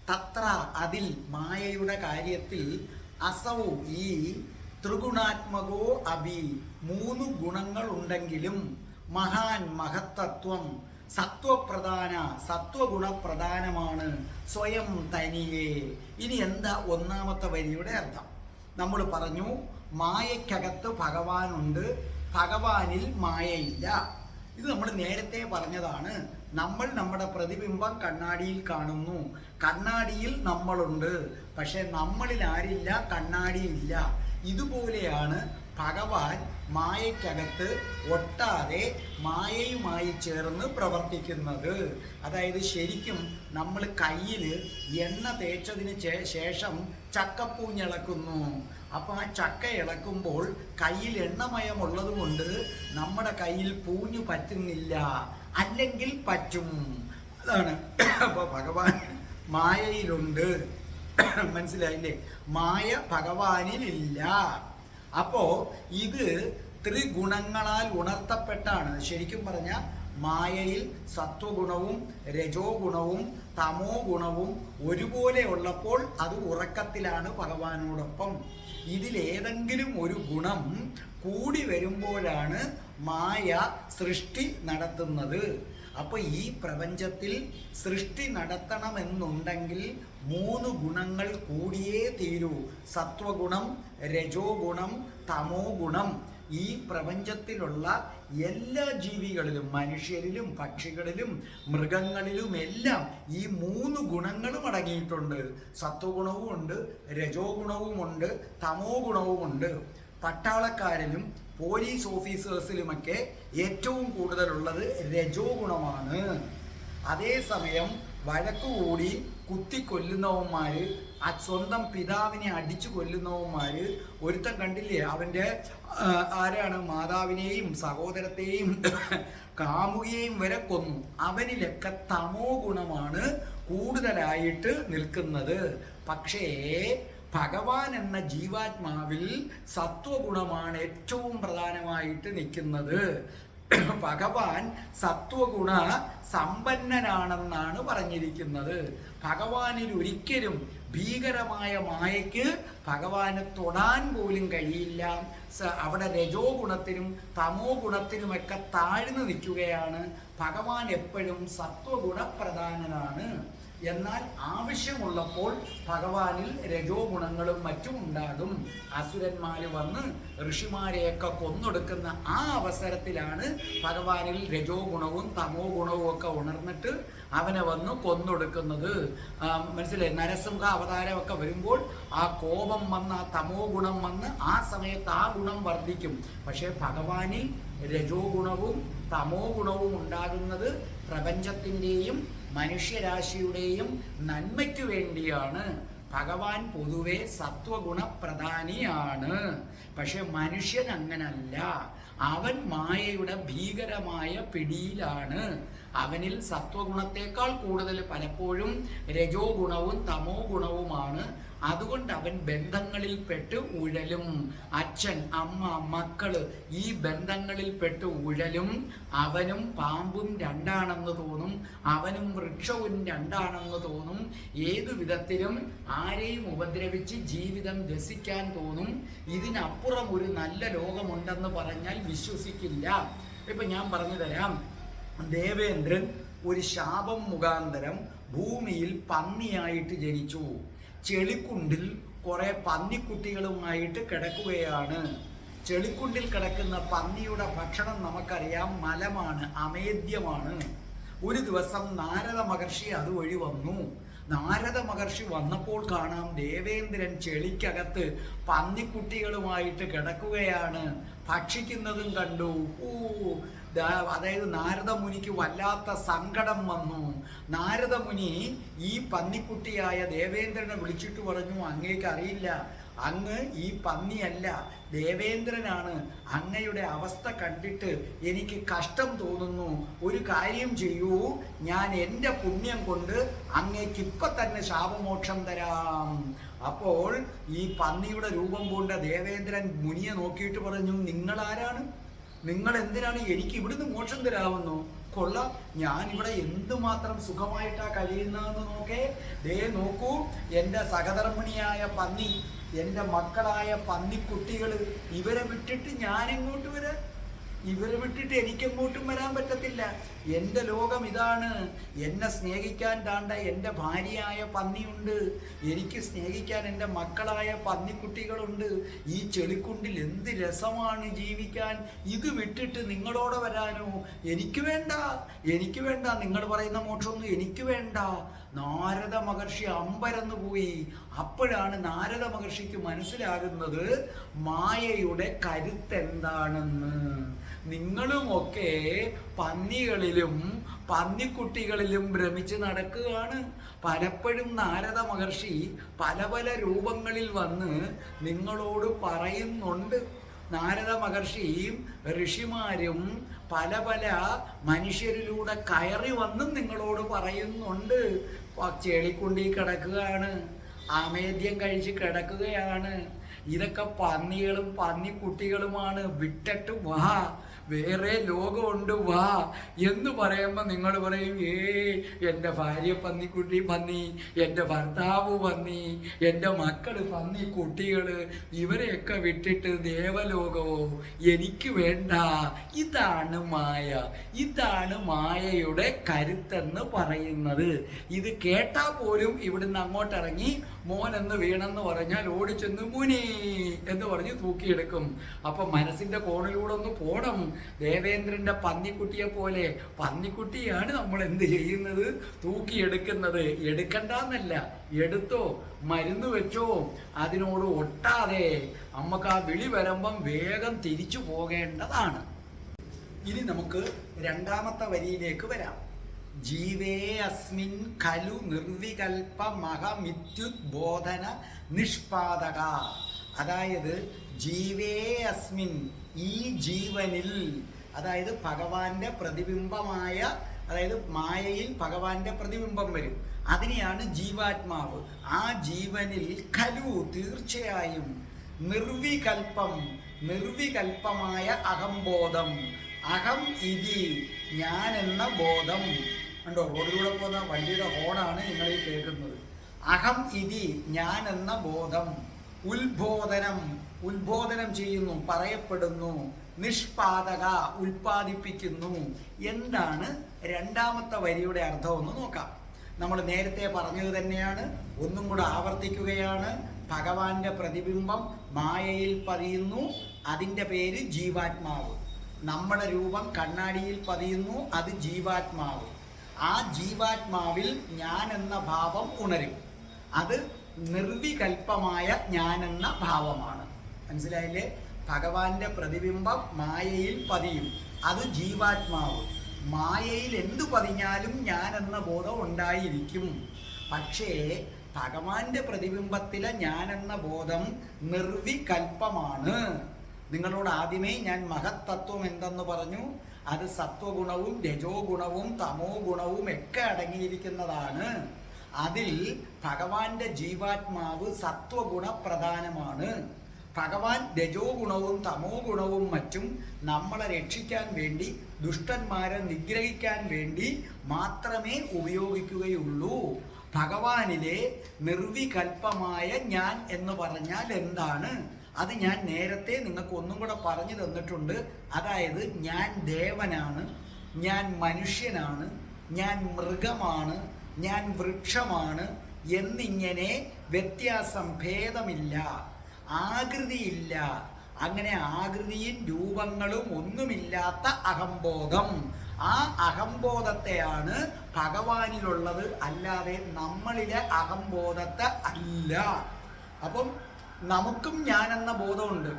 [SPEAKER 2] തത്ര അതിൽ, മായയുടെ കാര്യത്തിൽ, അസൗ ഈ ത്രിഗുണാത്മകോ അഭി മൂന്ന് ഗുണങ്ങൾ ഉണ്ടെങ്കിലും, മഹാൻ മഹത്തത്വം, സത്വപ്രധാന സത്വഗുണപ്രധാനമാണ്, സ്വയം തനിയെ. ഇനി എന്താ ഒന്നാമത്തെ വരിയുടെ അർത്ഥം? നമ്മൾ പറഞ്ഞു മായയ്ക്കകത്ത് ഭഗവാനുണ്ട്, ഭഗവാനിൽ മായയില്ല. ഇത് നമ്മൾ നേരത്തെ പറഞ്ഞതാണ്. നമ്മൾ നമ്മുടെ പ്രതിബിംബം കണ്ണാടിയിൽ കാണുന്നു, കണ്ണാടിയിൽ നമ്മളുണ്ട്, പക്ഷെ നമ്മളിൽ ആരില്ല, കണ്ണാടിയില്ല. ഇതുപോലെയാണ് ഭഗവാൻ മായയ്ക്കകത്ത് ഒട്ടാതെ മായയുമായി ചേർന്ന് പ്രവർത്തിക്കുന്നത്. അതായത് ശരിക്കും നമ്മൾ കയ്യിൽ എണ്ണ തേച്ചതിന് ശേഷം ചക്കപ്പൂഞ്ഞിളക്കുന്നു. അപ്പോൾ ആ ചക്ക ഇളക്കുമ്പോൾ കയ്യിൽ എണ്ണമയമുള്ളത് കൊണ്ട് നമ്മുടെ കയ്യിൽ പൂഞ്ഞു പറ്റുന്നില്ല, അല്ലെങ്കിൽ പറ്റും. അതാണ്. അപ്പോൾ ഭഗവാൻ മായയിലുണ്ട്, മനസ്സിലായില്ലേ? മായ ഭഗവാനിലില്ല. അപ്പോ ഇത് ത്രിഗുണങ്ങളാൽ ഉണർത്തപ്പെട്ടാണ്. ശരിക്കും പറഞ്ഞാൽ മായയിൽ സത്വഗുണവും രജോ ഗുണവും തമോ ഗുണവും ഒരുപോലെ ഉള്ളപ്പോൾ അത് ഉറക്കത്തിലാണ് ഭഗവാനോടൊപ്പം. ഇതിലേതെങ്കിലും ഒരു ഗുണം കൂടി വരുമ്പോഴാണ് മായ സൃഷ്ടി നടത്തുന്നത്. അപ്പോൾ ഈ പ്രപഞ്ചത്തിൽ സൃഷ്ടി നടത്തണമെന്നുണ്ടെങ്കിൽ മൂന്ന് ഗുണങ്ങൾ കൂടിയേ തീരൂ. സത്വഗുണം, രജോ ഗുണം, തമോ ഗുണം. ഈ പ്രപഞ്ചത്തിലുള്ള എല്ലാ ജീവികളിലും, മനുഷ്യരിലും പക്ഷികളിലും മൃഗങ്ങളിലും എല്ലാം ഈ മൂന്ന് ഗുണങ്ങളും അടങ്ങിയിട്ടുണ്ട്. സത്വഗുണവും ഉണ്ട്, രജോ ഗുണവുമുണ്ട്, തമോ ഗുണവുമുണ്ട്. പട്ടാളക്കാരിലും പോലീസ് ഓഫീസേഴ്സിലുമൊക്കെ ഏറ്റവും കൂടുതലുള്ളത് രജോ ഗുണമാണ്. അതേസമയം വഴക്കുകൂടി കുത്തിക്കൊല്ലുന്നവന്മാർ, ആ സ്വന്തം പിതാവിനെ അടിച്ചു കൊല്ലുന്നവന്മാർ, ഒരുത്തൻ കണ്ടില്ലേ അവൻ്റെ ആരാണ് മാതാവിനെയും സഹോദരത്തെയും കാമുകിയെയും വരെ കൊന്നു. അവനിലൊക്കെ തമോ ഗുണമാണ് കൂടുതലായിട്ട് നിൽക്കുന്നത്. പക്ഷേ ഭഗവാൻ എന്ന ജീവാത്മാവിൽ സത്വഗുണമാണ് ഏറ്റവും പ്രധാനമായിട്ട് നിൽക്കുന്നത്. ഭഗവാൻ സത്വഗുണ സമ്പന്നനാണെന്നാണ് പറഞ്ഞിരിക്കുന്നത്. ഭഗവാനിൽ ഒരിക്കലും ഭീകരമായ മായയ്ക്ക് ഭഗവാനെ തൊടാൻ പോലും കഴിയില്ല. അവിടെ രജോ ഗുണത്തിനും തമോ ഗുണത്തിനുമൊക്കെ താഴ്ന്നു നിൽക്കുകയാണ്. ഭഗവാൻ എപ്പോഴും സത്വഗുണപ്രധാനനാണ്. എന്നാൽ ആവശ്യമുള്ളപ്പോൾ ഭഗവാനിൽ രജോ ഗുണങ്ങളും മറ്റും ഉണ്ടാകും. അസുരന്മാർ വന്ന് ഋഷിമാരെയൊക്കെ കൊന്നൊടുക്കുന്ന ആ അവസരത്തിലാണ് ഭഗവാനിൽ രജോ ഗുണവും തമോ ഗുണവും ഒക്കെ ഉണർന്നിട്ട് അവനെ വന്ന് കൊന്നൊടുക്കുന്നത്. മനസ്സിലായി? നരസിംഹ അവതാരമൊക്കെ വരുമ്പോൾ ആ കോപം വന്ന്, ആ തമോ ഗുണം വന്ന് ആ സമയത്ത് ആ ഗുണം വർദ്ധിക്കും. പക്ഷേ ഭഗവാനിൽ രജോ ഗുണവും തമോ ഗുണവും ഉണ്ടാകുന്നത് പ്രപഞ്ചത്തിൻ്റെയും മനുഷ്യരാശിയുടെയും നന്മയ്ക്ക് വേണ്ടിയാണ്. ഭഗവാൻ പൊതുവെ സത്വഗുണപ്രധാനിയാണ്. പക്ഷെ മനുഷ്യൻ അങ്ങനല്ല. അവൻ മായയുടെ ഭീകരമായ പിടിയിലാണ്. അവനിൽ സത്വഗുണത്തേക്കാൾ കൂടുതൽ പലപ്പോഴും രജോ ഗുണവും തമോ ഗുണവുമാണ്. അതുകൊണ്ട് അവൻ ബന്ധങ്ങളിൽ പെട്ട് ഉഴലും. അച്ഛൻ, അമ്മ, മക്കള് ഈ ബന്ധങ്ങളിൽ പെട്ട് ഉഴലും. അവനും പാമ്പും രണ്ടാണെന്ന് തോന്നും, അവനും വൃക്ഷവും രണ്ടാണെന്ന് തോന്നും. ഏതു വിധത്തിലും ആരെയും ഉപദ്രവിച്ച് ജീവിതം രസിക്കാൻ തോന്നും. ഇതിനപ്പുറം ഒരു നല്ല ലോകമുണ്ടെന്ന് പറഞ്ഞാൽ വിശ്വസിക്കില്ല. ഇപ്പൊ ഞാൻ പറഞ്ഞു തരാം. ദേവേന്ദ്രൻ ഒരു ശാപം മുഖാന്തരം ഭൂമിയിൽ പന്നിയായിട്ട് ജനിച്ചു. ചെളിക്കുണ്ടിൽ കുറെ പന്നിക്കുട്ടികളുമായിട്ട് കിടക്കുകയാണ്. ചെളിക്കുണ്ടിൽ കിടക്കുന്ന പന്നിയുടെ ഭക്ഷണം നമുക്കറിയാം, മലമാണ്, അമേദ്യമാണ്. ഒരു ദിവസം നാരദ മഹർഷി അതുവഴി വന്നു. നാരദ മഹർഷി വന്നപ്പോൾ കാണാം ദേവേന്ദ്രൻ ചെളിക്കകത്ത് പന്നിക്കുട്ടികളുമായിട്ട് കിടക്കുകയാണ്. ഭക്ഷിക്കുന്നതും കണ്ടു. അതായത് നാരദ മുനിക്ക് വല്ലാത്ത സങ്കടം വന്നു. നാരദ മുനി ഈ പന്നിക്കുട്ടിയായ ദേവേന്ദ്രനെ വിളിച്ചിട്ട് പറഞ്ഞു, അങ്ങേക്ക് അറിയില്ല, അങ്ങ് ഈ പന്നിയല്ല, ദേവേന്ദ്രനാണ്. അങ്ങയുടെ അവസ്ഥ കണ്ടിട്ട് എനിക്ക് കഷ്ടം തോന്നുന്നു. ഒരു കാര്യം ചെയ്യൂ, ഞാൻ എൻ്റെ പുണ്യം കൊണ്ട് അങ്ങേക്ക് ഇപ്പം തന്നെ ശാപമോക്ഷം തരാം. അപ്പോൾ ഈ പന്നിയുടെ രൂപം പൂണ്ട ദേവേന്ദ്രൻ മുനിയെ നോക്കിയിട്ട് പറഞ്ഞു, നിങ്ങളാരാണ്? നിങ്ങൾ എന്തിനാണ് എനിക്ക് ഇവിടുന്ന് മോക്ഷം തരാമെന്നോ? കൊള്ളാം, ഞാനിവിടെ എന്തുമാത്രം സുഖമായിട്ടാ കഴിയുന്നതെന്ന് നോക്കൂ, എൻ്റെ സഹധർമ്മിണിയായ പന്നി, എൻ്റെ മക്കളായ പന്നിക്കുട്ടികൾ, ഇവരെ വിട്ടിട്ട് ഞാൻ എങ്ങോട്ട് വരാം? ഇവരെ വിട്ടിട്ട് എനിക്കെങ്ങോട്ടും വരാൻ പറ്റത്തില്ല. എൻ്റെ ലോകം ഇതാണ്. എന്നെ സ്നേഹിക്കാൻ താണ്ട എൻ്റെ ഭാര്യയായ പന്നിയുണ്ട്, എനിക്ക് സ്നേഹിക്കാൻ എൻ്റെ മക്കളായ പന്നിക്കുട്ടികളുണ്ട്. ഈ ചെളിക്കുണ്ടിൽ എന്ത് രസമാണ് ജീവിക്കാൻ. ഇത് വിട്ടിട്ട് നിങ്ങളോട് വരാനോ? എനിക്ക് വേണ്ട, എനിക്ക് വേണ്ട, നിങ്ങൾ പറയുന്ന മോക്ഷമൊന്നും എനിക്ക് വേണ്ട. നാരദ മഹർഷി അമ്പരന്ന് പോയി. അപ്പോഴാണ് നാരദ മഹർഷിക്ക് മനസ്സിലാകുന്നത് മായയുടെ കരുത്തെന്താണെന്ന്. നിങ്ങളുമൊക്കെ പന്നികളിലും പന്നിക്കുട്ടികളിലും ഭ്രമിച്ച് നടക്കുകയാണ്. പലപ്പോഴും നാരദ മഹർഷി പല പല രൂപങ്ങളിൽ വന്ന് നിങ്ങളോട് പറയുന്നുണ്ട്. നാരദ മഹർഷിയും ഋഷിമാരും പല പല മനുഷ്യരിലൂടെ കയറി വന്നും നിങ്ങളോട് പറയുന്നുണ്ട്. ചെളിക്കുണ്ടി കിടക്കുകയാണ്, അമേദ്യം കഴിച്ച് കിടക്കുകയാണ്, ഇതൊക്കെ പന്നികളും പന്നിക്കുട്ടികളുമാണ്, വിട്ടിട്ട് വാ, വേറെ ലോകമുണ്ട്, വാ എന്ന് പറയുമ്പോൾ നിങ്ങൾ പറയും, എൻ്റെ ഭാര്യ പന്നിക്കുട്ടി പന്നി, എൻ്റെ ഭർത്താവ് പന്നി, എൻ്റെ മക്കൾ പന്നിക്കുട്ടികൾ, ഇവരെയൊക്കെ വിട്ടിട്ട് ദേവലോകമോ എനിക്ക് വേണ്ട. ഇതാണ് മായ, ഇതാണ് മായയുടെ കരുത്തെന്ന് പറയുന്നത്. ഇത് കേട്ടാൽ പോലും ഇവിടുന്ന് അങ്ങോട്ടിറങ്ങി മോനെന്ന് വീണെന്ന് പറഞ്ഞാൽ ഓടിച്ചെന്ന് മുനി എന്ന് പറഞ്ഞ് തൂക്കിയെടുക്കും. അപ്പൊ മനസ്സിന്റെ കോണിലൂടെ ഒന്ന് പോണം. ദേവേന്ദ്രന്റെ പന്നിക്കുട്ടിയെ പോലെ പന്നിക്കുട്ടിയാണ് നമ്മൾ എന്ത് ചെയ്യുന്നത്? തൂക്കിയെടുക്കുന്നത്. എടുക്കണ്ടെന്നല്ല, എടുത്തോ, മരുന്ന് വെച്ചോ, അതിനോട് ഒട്ടാതെ നമുക്ക് ആ വിളി വരുമ്പം വേഗം തിരിച്ചു പോകേണ്ടതാണ്. ഇനി നമുക്ക് രണ്ടാമത്തെ വരിയിലേക്ക് വരാം. ജീവേ അസ്മിൻ ഖലു നിർവികൽപ മഹമിത്യുദ്ബോധന നിഷ്പാദക. അതായത് ജീവേ അസ്മിൻ, ഈ ജീവനിൽ, അതായത് ഭഗവാന്റെ പ്രതിബിംബമായ, അതായത് മായയിൽ ഭഗവാന്റെ പ്രതിബിംബം വരും, അതിനെയാണ് ജീവാത്മാവ്. ആ ജീവനിൽ ഖലു, തീർച്ചയായും, നിർവികൽപ്പം, നിർവികൽപ്പമായ അഹംബോധം, അഹം ഇതി, ഞാൻ എന്ന ബോധം. കണ്ടോ, റോഡിലൂടെ പോകുന്ന വണ്ടിയുടെ ഹോണാണ് നിങ്ങൾ ഈ കേൾക്കുന്നത്. അഹം ഇതി, ഞാൻ എന്ന ബോധം. ഉത്ബോധനം, ഉത്ബോധനം ചെയ്യുന്നു, പറയപ്പെടുന്നു. നിഷ്പാദക, ഉൽപ്പാദിപ്പിക്കുന്നു. എന്താണ് രണ്ടാമത്തെ വരിയുടെ അർത്ഥമെന്ന് നോക്കാം. നമ്മൾ നേരത്തെ പറഞ്ഞത് തന്നെയാണ്, ഒന്നും കൂടെ ആവർത്തിക്കുകയാണ്. ഭഗവാന്റെ പ്രതിബിംബം മായയിൽ പതിയുന്നു, അതിൻ്റെ പേര് ജീവാത്മാവ്. നമ്മുടെ രൂപം കണ്ണാടിയിൽ പതിയുന്നു, അത് ജീവാത്മാവ്. ആ ജീവാത്മാവിൽ ഞാൻ എന്ന ഭാവം ഉണരും. അത് നിർവികൽപ്പമായ ഞാൻ എന്ന ഭാവമാണ്. മനസ്സിലായില്ലേ? ഭഗവാന്റെ പ്രതിബിംബം മായയിൽ പതിയും, അത് ജീവാത്മാവ്. മായയിൽ എന്തു പതിഞ്ഞാലും ഞാൻ എന്ന ബോധം ഉണ്ടായിരിക്കും. പക്ഷേ ഭഗവാന്റെ പ്രതിബിംബത്തിലെ ഞാൻ എന്ന ബോധം നിർവികൽപ്പമാണ്. നിങ്ങളോട് ആദ്യമേ ഞാൻ മഹത്തത്വം എന്തെന്ന് പറഞ്ഞു. അത് സത്വഗുണവും രജോ ഗുണവും തമോ ഗുണവും ഒക്കെ അടങ്ങിയിരിക്കുന്നതാണ്. അതിൽ ഭഗവാന്റെ ജീവാത്മാവ് സത്വഗുണ പ്രധാനമാണ്. ഭഗവാൻ രജോ ഗുണവും തമോ ഗുണവും മറ്റും നമ്മളെ രക്ഷിക്കാൻ വേണ്ടി, ദുഷ്ടന്മാരെ നിഗ്രഹിക്കാൻ വേണ്ടി മാത്രമേ ഉപയോഗിക്കുകയുള്ളൂ. ഭഗവാനിലെ നിർവികൽപ്പമായ ഞാൻ എന്ന് പറഞ്ഞാൽ എന്താണ്? അത് ഞാൻ നേരത്തെ നിങ്ങൾക്ക് ഒന്നും കൂടെ പറഞ്ഞു തന്നിട്ടുണ്ട്. അതായത് ഞാൻ ദേവനാണ്, ഞാൻ മനുഷ്യനാണ്, ഞാൻ മൃഗമാണ്, ഞാൻ വൃക്ഷമാണ് എന്നിങ്ങനെ വ്യത്യാസം, ഭേദമില്ല, ആകൃതിയില്ല. അങ്ങനെ ആകൃതിയും രൂപങ്ങളും ഒന്നുമില്ലാത്ത അഹംബോധം. ആ അഹംബോധത്തെയാണ് ഭഗവാനിലുള്ളത്, അല്ലാതെ നമ്മളിലെ അഹംബോധത്തെ അല്ല. അപ്പം നമുക്കും ഞാനെന്ന ബോധമുണ്ട്,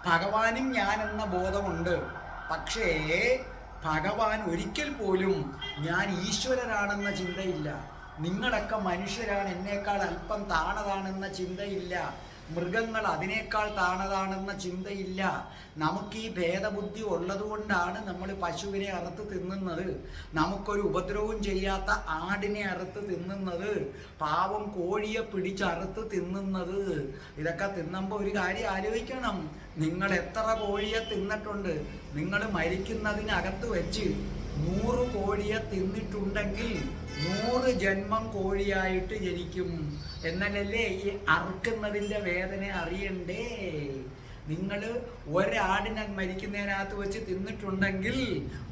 [SPEAKER 2] ഭഗവാനും ഞാനെന്ന ബോധമുണ്ട്. പക്ഷേ ഭഗവാൻ ഒരിക്കൽ പോലും ഞാൻ ഈശ്വരനാണെന്ന ചിന്തയില്ല. നിങ്ങളൊക്കെ മനുഷ്യരാണ്, എന്നേക്കാൾ അല്പം താണതാണെന്ന ചിന്തയില്ല. മൃഗങ്ങൾ അതിനേക്കാൾ താണതാണെന്ന ചിന്തയില്ല. നമുക്ക് ഈ ഭേദബുദ്ധി ഉള്ളതുകൊണ്ടാണ് നമ്മൾ പശുവിനെ അറുത്ത് തിന്നുന്നത്, നമുക്കൊരു ഉപദ്രവവും ചെയ്യാത്ത ആടിനെ അറുത്ത് തിന്നുന്നത്, പാവം കോഴിയെ പിടിച്ചറുത്ത് തിന്നുന്നത്. ഇതൊക്കെ തിന്നുമ്പോൾ ഒരു കാര്യം ആലോചിക്കണം. നിങ്ങൾ എത്ര കോഴിയെ തിന്നിട്ടുണ്ട്? നിങ്ങൾ മരിക്കുന്നതിനകത്ത് വെച്ച് 100 കോഴിയെ തിന്നിട്ടുണ്ടെങ്കിൽ 100 ജന്മം കോഴിയായിട്ട് ജനിക്കും. എന്നാലല്ലേ ഈ അറുക്കുന്നതിൻ്റെ വേദന അറിയണ്ടേ? നിങ്ങൾ ഒരാടിനെ മരിക്കുന്നതിനകത്ത് വെച്ച് തിന്നിട്ടുണ്ടെങ്കിൽ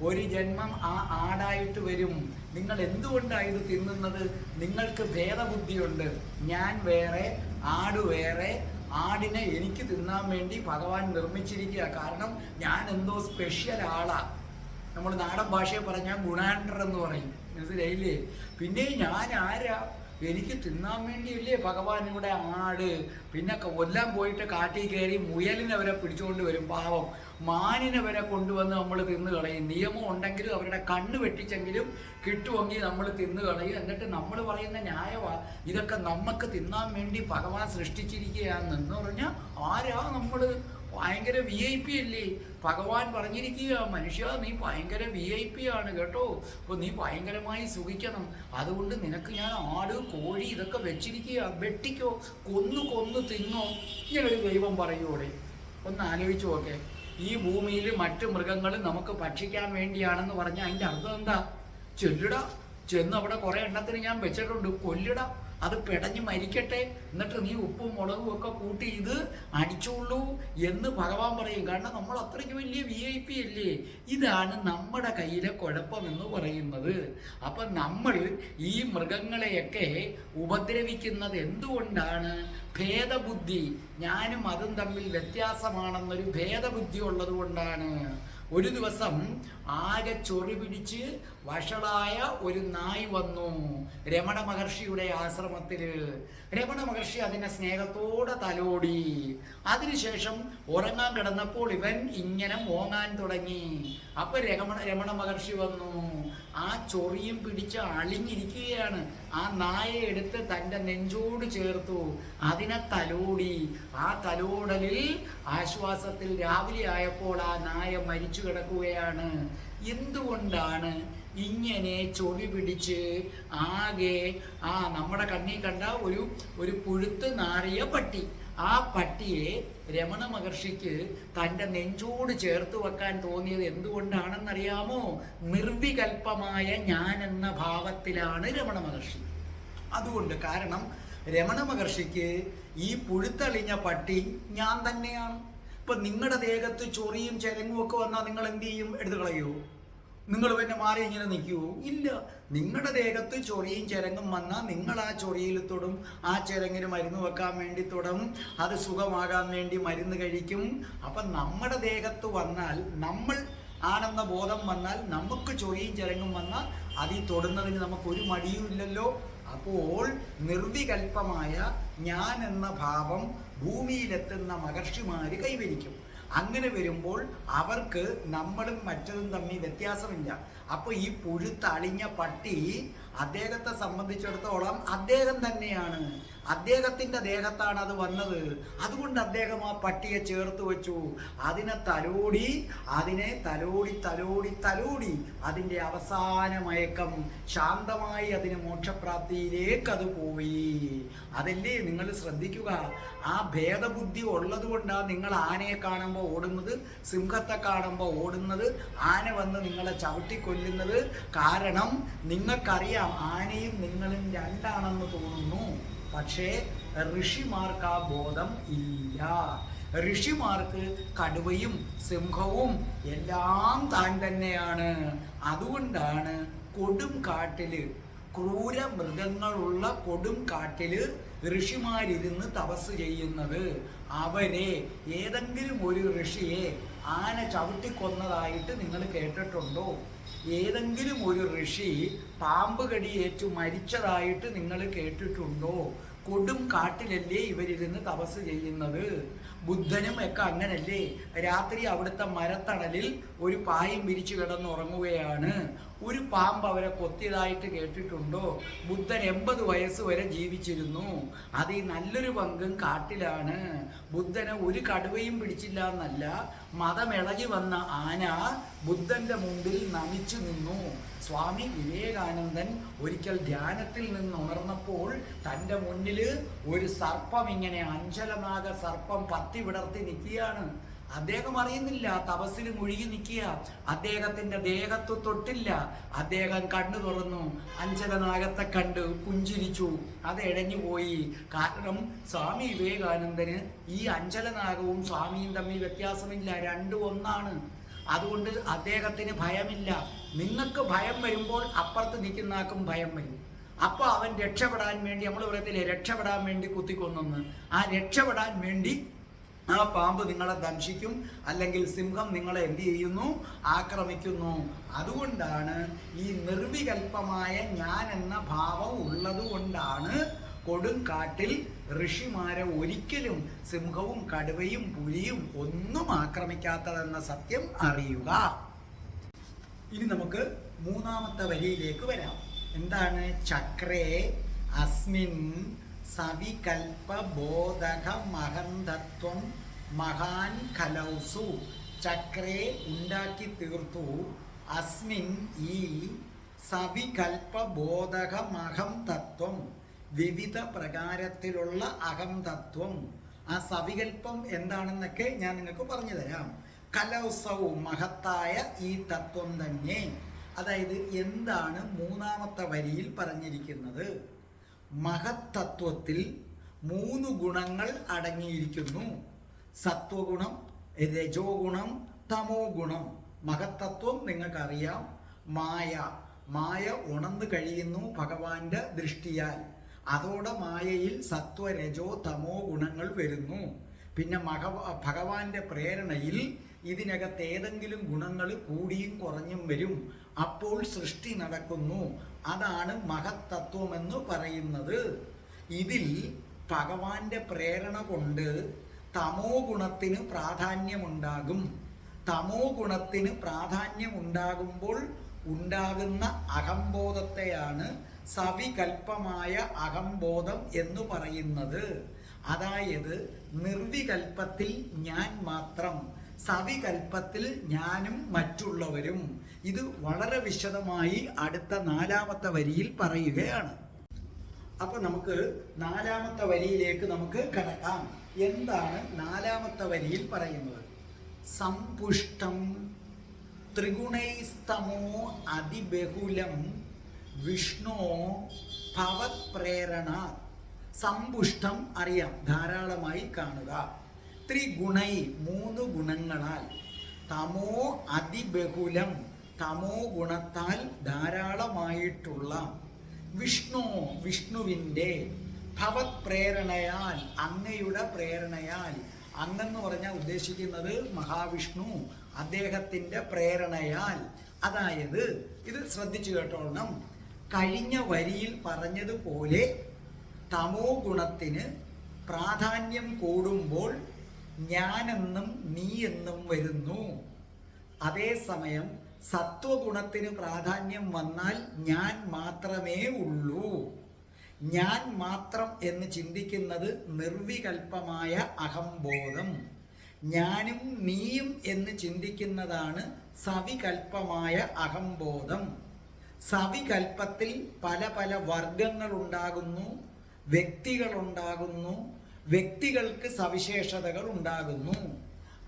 [SPEAKER 2] 1 ജന്മം ആ ആടായിട്ട് വരും. നിങ്ങൾ എന്തുകൊണ്ടാണ് ഇത് തിന്നുന്നത്? നിങ്ങൾക്ക് ഭേദബുദ്ധിയുണ്ട്. ഞാൻ വേറെ, ആട് വേറെ. ആടിനെ എനിക്ക് തിന്നാൻ വേണ്ടി ഭഗവാൻ നിർമ്മിച്ചിരിക്കുക. കാരണം ഞാൻ എന്തോ സ്പെഷ്യൽ ആളാണ്. നമ്മൾ നാടൻ ഭാഷയെ പറഞ്ഞാൽ ഗുണാണ്ടർ എന്ന് പറയും, മനസ്സിലായില്ലേ? പിന്നെ ഞാൻ ആരാ? എനിക്ക് തിന്നാൻ വേണ്ടിയല്ലേ ഭഗവാൻ ഇവിടെ ആട്. പിന്നെ കൊല്ലാൻ പോയിട്ട് കാട്ടിൽ കയറി മുയലിനെ വരെ പിടിച്ചുകൊണ്ട് വരും, പാവം മാനിനെ വരെ കൊണ്ടുവന്ന് നമ്മൾ തിന്നു കളയും. നിയമം ഉണ്ടെങ്കിലും അവരുടെ കണ്ണ് വെട്ടിച്ചെങ്കിലും കിട്ടുമെങ്കിൽ നമ്മൾ തിന്നു കളയും. എന്നിട്ട് നമ്മൾ പറയുന്ന ന്യായവാ ഇതൊക്കെ നമുക്ക് തിന്നാൻ വേണ്ടി ഭഗവാൻ സൃഷ്ടിച്ചിരിക്കുകയാണെന്ന് പറഞ്ഞാൽ ആരാ നമ്മൾ? ഭയങ്കര VIP അല്ലേ? ഭഗവാൻ പറഞ്ഞിരിക്കുക, മനുഷ്യ നീ ഭയങ്കര VIP ആണ് കേട്ടോ, അപ്പോൾ നീ ഭയങ്കരമായി സുഖിക്കണം. അതുകൊണ്ട് നിനക്ക് ഞാൻ ആട്, കോഴി ഇതൊക്കെ വെച്ചിരിക്കുക, വെട്ടിക്കോ, കൊന്നു തിന്നോ. ഇങ്ങനൊരു ദൈവം പറയൂടെ? ഒന്ന് ആലോചിച്ചു നോക്കെ. ഈ ഭൂമിയിൽ മറ്റു മൃഗങ്ങൾ നമുക്ക് ഭക്ഷിക്കാൻ വേണ്ടിയാണെന്ന് പറഞ്ഞാൽ അതിൻ്റെ അർത്ഥം എന്താ? ചെല്ലുടാ, ചെന്ന് അവിടെ കുറേ എണ്ണത്തിന് ഞാൻ വെച്ചിട്ടുണ്ട്, കൊല്ലിടാ, അത് പിടഞ്ഞ് മരിക്കട്ടെ, എന്നിട്ട് നീ ഉപ്പും മുളകും ഒക്കെ കൂട്ടി ഇത് അടിച്ചോളൂ എന്ന് ഭഗവാൻ പറയും. കാരണം നമ്മൾ അത്രയ്ക്ക് വലിയ VIP അല്ലേ? ഇതാണ് നമ്മുടെ കയ്യിലെ കുഴപ്പമെന്ന് പറയുന്നത്. അപ്പം നമ്മൾ ഈ മൃഗങ്ങളെയൊക്കെ ഉപദ്രവിക്കുന്നത് എന്തുകൊണ്ടാണ്? ഭേദബുദ്ധി, ഞാനും അതും തമ്മിൽ വ്യത്യാസമാണെന്നൊരു ഭേദബുദ്ധി ഉള്ളത് കൊണ്ടാണ്. ഒരു ദിവസം ആകെ ചൊറി പിടിച്ച് വഷളായ ഒരു നായ് വന്നു രമണ മഹർഷിയുടെ ആശ്രമത്തിൽ. രമണ മഹർഷി അതിനെ സ്നേഹത്തോടെ തലോടി. അതിനുശേഷം ഉറങ്ങാൻ കിടന്നപ്പോൾ ഇവൻ ഇങ്ങനെ മോങ്ങാൻ തുടങ്ങി. അപ്പൊ രമണ മഹർഷി വന്നു. ആ ചൊറിയും പിടിച്ച് അളിഞ്ഞിരിക്കുകയാണ്. ആ നായെ എടുത്ത് തൻ്റെ നെഞ്ചോട് ചേർത്തു, അതിനെ തലോടി. ആ തലോടലിൽ ആശ്വാസത്തിൽ രാവിലെ ആയപ്പോൾ ആ നായ മരിച്ചു കിടക്കുകയാണ്. എന്തുകൊണ്ടാണ് ഇങ്ങനെ ചൊറി പിടിച്ച് ആകെ നമ്മുടെ കണ്ണിൽ കണ്ട ഒരു പുഴുത്ത് നാറിയ പട്ടി, ആ പട്ടിയെ രമണ മഹർഷിക്ക് തൻ്റെ നെഞ്ചോട് ചേർത്ത് വെക്കാൻ തോന്നിയത് എന്തുകൊണ്ടാണെന്നറിയാമോ? നിർവികൽപ്പമായ ഞാൻ എന്ന ഭാവത്തിലാണ് രമണ മഹർഷി. അതുകൊണ്ട്, കാരണം രമണ മഹർഷിക്ക് ഈ പുഴുത്തളിഞ്ഞ പട്ടി ഞാൻ തന്നെയാണ്. ഇപ്പം നിങ്ങളുടെ ദേഹത്ത് ചൊറിയും ചെരങ്ങും ഒക്കെ വന്നാൽ നിങ്ങൾ എന്ത് ചെയ്യും? എടുത്തു കളയോ? നിങ്ങൾ പിന്നെ മാറി ഇങ്ങനെ നിൽക്കുമോ? ഇല്ല. നിങ്ങളുടെ ദേഹത്ത് ചൊറിയും ചെരങ്ങും വന്നാൽ നിങ്ങൾ ആ ചൊറിയിൽ തൊടും, ആ ചെരങ്ങിന് മരുന്ന് വെക്കാൻ വേണ്ടി തൊടും, അത് സുഖമാകാൻ വേണ്ടി മരുന്ന് കഴിക്കും. അപ്പം നമ്മുടെ ദേഹത്ത് വന്നാൽ, നമ്മൾ ആണെന്ന ബോധം വന്നാൽ, നമുക്ക് ചൊറിയും ചെരങ്ങും വന്നാൽ അതിൽ തൊടുന്നതിന് നമുക്കൊരു മടിയുമില്ലല്ലോ. അപ്പോൾ നിർവികൽപ്പമായ ഞാൻ എന്ന ഭാവം ഭൂമിയിലെത്തുന്ന മഹർഷിമാർ കൈവരിക്കും. അങ്ങനെ വരുമ്പോൾ അവർക്ക് നമ്മളും മറ്റതും തമ്മിൽ വ്യത്യാസമില്ല. അപ്പോൾ ഈ പുഴുത്തളിഞ്ഞ പട്ടി അദ്ദേഹത്തെ സംബന്ധിച്ചിടത്തോളം അദ്ദേഹം തന്നെയാണ്. അദ്ദേഹത്തിൻ്റെ ദേഹത്താണ് അത് വന്നത്. അതുകൊണ്ട് അദ്ദേഹം ആ പട്ടിയെ ചേർത്ത് വെച്ചു. അതിനെ തലോടി അതിൻ്റെ അവസാന മയക്കം ശാന്തമായി അതിന് മോക്ഷപ്രാപ്തിയിലേക്ക് അത് പോയി. അതല്ലേ നിങ്ങൾ ശ്രദ്ധിക്കുക. ആ ഭേദബുദ്ധി ഉള്ളത് കൊണ്ടാണ് നിങ്ങൾ ആനയെ കാണുമ്പോൾ ഓടുന്നത്, സിംഹത്തെ കാണുമ്പോൾ ഓടുന്നത്, ആന വന്ന് നിങ്ങളെ ചവിട്ടിക്കൊല്ലുന്നത്. കാരണം നിങ്ങൾക്കറിയാം ആനയും നിങ്ങളും രണ്ടാണെന്ന് തോന്നുന്നു. പക്ഷേ ഋഷിമാർക്ക് ആ ബോധം ഇല്ല. ഋഷിമാർക്ക് കടുവയും സിംഹവും എല്ലാം താൻ തന്നെയാണ്. അതുകൊണ്ടാണ് കൊടും കാട്ടില്, ക്രൂര മൃഗങ്ങളുള്ള കൊടും കാട്ടില് ഋഷിമാരിരുന്ന് തപസ് ചെയ്യുന്നത്. അവരെ ഏതെങ്കിലും ഒരു ഋഷിയെ ആന ചവിട്ടിക്കൊന്നതായിട്ട് നിങ്ങൾ കേട്ടിട്ടുണ്ടോ? ഏതെങ്കിലും ഒരു ഋഷി പാമ്പ് കടിയേറ്റു മരിച്ചതായിട്ട് നിങ്ങൾ കേട്ടിട്ടുണ്ടോ? കൊടും കാട്ടിലല്ലേ ഇവരിരുന്ന് തപസ് ചെയ്യുന്നത്. ബുദ്ധനും ഒക്കെ അങ്ങനല്ലേ, രാത്രി അവിടുത്തെ മരത്തണലിൽ ഒരു പായും വിരിച്ചു കിടന്നുറങ്ങുകയാണ്. ഒരു പാമ്പ് അവരെ കൊത്തിയതായിട്ട് കേട്ടിട്ടുണ്ടോ? ബുദ്ധൻ 80 വയസ്സ് വരെ ജീവിച്ചിരുന്നു. അത് ഈ നല്ലൊരു പങ്കും കാട്ടിലാണ്. ബുദ്ധനെ ഒരു കടുവയും പിടിച്ചില്ല എന്നല്ല, മതമിളകി വന്ന ആന ബുദ്ധന്റെ മുമ്പിൽ നമിച്ചു നിന്നു. സ്വാമി വിവേകാനന്ദൻ ഒരിക്കൽ ധ്യാനത്തിൽ നിന്ന് ഉണർന്നപ്പോൾ തൻ്റെ മുന്നിൽ ഒരു സർപ്പം, ഇങ്ങനെ അഞ്ചലനാഗ സർപ്പം പത്തി വിടർത്തി നിൽക്കുകയാണ്. അദ്ദേഹം അറിയുന്നില്ല, തപസ്സിൽ മുഴുകി നിൽക്കുക. അദ്ദേഹത്തിന്റെ ദേഹത്ത് തൊട്ടില്ല. അദ്ദേഹം കണ്ണു തുറന്നു, അഞ്ചലനാഗത്തെ കണ്ട് പുഞ്ചിരിച്ചു. അത് ഇഴഞ്ഞു പോയി. കാരണം സ്വാമി വിവേകാനന്ദന് ഈ അഞ്ചലനാഗവും സ്വാമിയും തമ്മിൽ വ്യത്യാസമില്ല, രണ്ടും ഒന്നാണ്. അതുകൊണ്ട് അദ്ദേഹത്തിന് ഭയമില്ല. നിങ്ങൾക്ക് ഭയം വരുമ്പോൾ അപ്പുറത്ത് നിൽക്കുന്ന ആൾക്കും ഭയം വരും. അപ്പോൾ അവൻ രക്ഷപ്പെടാൻ വേണ്ടി, നമ്മൾ പറയത്തില്ലേ രക്ഷപ്പെടാൻ വേണ്ടി കുത്തിക്കൊന്നെന്ന്, ആ രക്ഷപ്പെടാൻ വേണ്ടി ആ പാമ്പ് നിങ്ങളെ ദംശിക്കും, അല്ലെങ്കിൽ സിംഹം നിങ്ങളെ എന്ത് ചെയ്യുന്നു? ആക്രമിക്കുന്നു. അതുകൊണ്ടാണ് ഈ നിർവികൽപ്പമായ ഞാൻ എന്ന ഭാവം ഉള്ളത് കൊണ്ടാണ് കൊടുങ്കാട്ടിൽ ഋഷിമാരെ ഒരിക്കലും സിംഹവും കടുവയും പുലിയും ഒന്നും ആക്രമിക്കാത്തതെന്ന സത്യം അറിയുക. ഇനി നമുക്ക് മൂന്നാമത്തെ വരിയിലേക്ക് വരാം. എന്താണ്? ചക്രേ അസ്മിൻ സവികൽപ ബോധക മഹന്തത്വം മഹാൻ കലൗസു. ചക്രേ ഉണ്ടാക്കി തീർത്തു, അസ്മിൻ ഈ സവികൽപ ബോധക മഹം തത്വം, വിവിധ പ്രകാരത്തിലുള്ള അഹം തത്വം. ആ സവികൽപ്പം എന്താണെന്നൊക്കെ ഞാൻ നിങ്ങൾക്ക് പറഞ്ഞു തരാം. കലൗസവും മഹത്തായ ഈ തത്വം തന്നെ. അതായത് എന്താണ് മൂന്നാമത്തെ വരിയിൽ പറഞ്ഞിരിക്കുന്നത്? മഹത്തത്വത്തിൽ 3 ഗുണങ്ങൾ അടങ്ങിയിരിക്കുന്നു. സത്വഗുണം, രജോ ഗുണം, തമോ ഗുണം. മഹത്തത്വം നിങ്ങൾക്കറിയാം, മായ ഉണർന്നു കഴിയുന്നു ഭഗവാന്റെ ദൃഷ്ടിയാൽ. അതോടെ മായയിൽ സത്വ രജോ തമോ ഗുണങ്ങൾ വരുന്നു. പിന്നെ ഭഗവാന്റെ പ്രേരണയിൽ ഇതിനകത്ത് ഏതെങ്കിലും ഗുണങ്ങൾ കൂടിയും കുറഞ്ഞും വരും. അപ്പോൾ സൃഷ്ടി നടക്കുന്നു. അതാണ് മഹത്തത്വമെന്ന് പറയുന്നത്. ഇതിൽ ഭഗവാന്റെ പ്രേരണ കൊണ്ട് തമോ ഗുണത്തിന് പ്രാധാന്യമുണ്ടാകും. തമോ ഗുണത്തിന് പ്രാധാന്യമുണ്ടാകുമ്പോൾ ഉണ്ടാകുന്ന അഹംബോധത്തെയാണ് സവികൽപ്പമായ അഹംബോധം എന്ന് പറയുന്നത്. അതായത് നിർവികൽപ്പത്തിൽ ഞാൻ മാത്രം, സവികൽപ്പത്തിൽ ഞാനും മറ്റുള്ളവരും. ഇത് വളരെ വിശദമായി അടുത്ത 4ാമത്തെ വരിയിൽ പറയുകയാണ്. അപ്പൊ നമുക്ക് 4ാമത്തെ വരിയിലേക്ക് നമുക്ക് കടക്കാം. എന്താണ് 4ാമത്തെ വരിയിൽ പറയുന്നത്? സമ്പുഷ്ടം ത്രിഗുണൈസ്തമോ അതിബഹുലം വിഷ്ണോ ഭവത് പ്രേരണ. സമ്പുഷ്ടം അറിയാം, ധാരാളമായി കാണുക. ത്രിഗുണൈ 3 ഗുണങ്ങളാൽ, തമോ അതിബഹുലം തമോ ഗുണത്താൽ ധാരാളമായിട്ടുള്ള, വിഷ്ണുവിൻ്റെ ഭവത് പ്രേരണയാൽ അങ്ങയുടെ പ്രേരണയാൽ. അങ്ങെന്ന് പറഞ്ഞാൽ ഉദ്ദേശിക്കുന്നത് മഹാവിഷ്ണു, അദ്ദേഹത്തിൻ്റെ പ്രേരണയാൽ. അതായത് ഇത് ശ്രദ്ധിച്ചു കേട്ടോളണം. കഴിഞ്ഞ വരിയിൽ പറഞ്ഞതുപോലെ തമോ ഗുണത്തിന് പ്രാധാന്യം കൂടുമ്പോൾ ഞാനെന്നും നീ എന്നും വരുന്നു. അതേസമയം സത്വഗുണത്തിന് പ്രാധാന്യം വന്നാൽ ഞാൻ മാത്രമേ ഉള്ളൂ. ഞാൻ മാത്രം എന്ന് ചിന്തിക്കുന്നത് നിർവികൽപ്പമായ അഹംബോധം. ഞാനും നീയും എന്ന് ചിന്തിക്കുന്നതാണ് സവികൽപ്പമായ അഹംബോധം. സവികൽപ്പത്തിൽ പല പല വർഗങ്ങളുണ്ടാകുന്നു, വ്യക്തികളുണ്ടാകുന്നു, വ്യക്തികൾക്ക് സവിശേഷതകൾ ഉണ്ടാകുന്നു.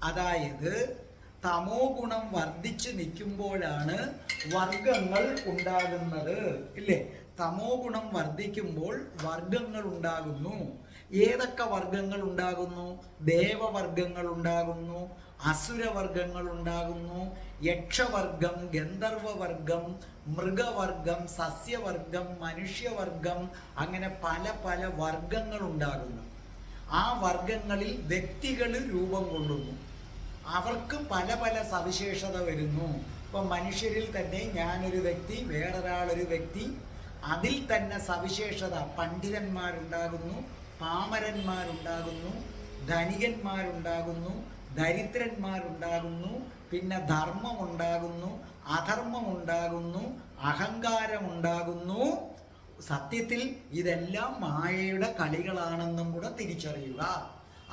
[SPEAKER 2] അതായത് തമോ ഗുണം വർദ്ധിച്ചു നിൽക്കുമ്പോഴാണ് വർഗങ്ങൾ ഉണ്ടാകുന്നത്, ഇല്ലേ? തമോ ഗുണം വർദ്ധിക്കുമ്പോൾ വർഗങ്ങൾ ഉണ്ടാകുന്നു. ഏതൊക്കെ വർഗങ്ങൾ ഉണ്ടാകുന്നു? ദേവവർഗങ്ങൾ ഉണ്ടാകുന്നു, അസുരവർഗങ്ങൾ ഉണ്ടാകുന്നു, യക്ഷവർഗം, ഗന്ധർവവർഗം, മൃഗവർഗം, സസ്യവർഗം, മനുഷ്യവർഗം, അങ്ങനെ പല പല വർഗങ്ങൾ ഉണ്ടാകുന്നു. ആ വർഗങ്ങളിൽ വ്യക്തികൾ രൂപം കൊള്ളുന്നു. അവർക്ക് പല പല സവിശേഷത വരുന്നു. ഇപ്പം മനുഷ്യരിൽ തന്നെ ഞാനൊരു വ്യക്തി, വേറൊരാളൊരു വ്യക്തി, അതിൽ തന്നെ സവിശേഷത. പണ്ഡിതന്മാരുണ്ടാകുന്നു, പാമരന്മാരുണ്ടാകുന്നു, ധനികന്മാരുണ്ടാകുന്നു, ദരിദ്രന്മാരുണ്ടാകുന്നു, പിന്നെ ധർമ്മമുണ്ടാകുന്നു, അധർമ്മമുണ്ടാകുന്നു, അഹങ്കാരമുണ്ടാകുന്നു. സത്യത്തിൽ ഇതെല്ലാം മായയുടെ കളികളാണെന്നും കൂടെ തിരിച്ചറിയുക.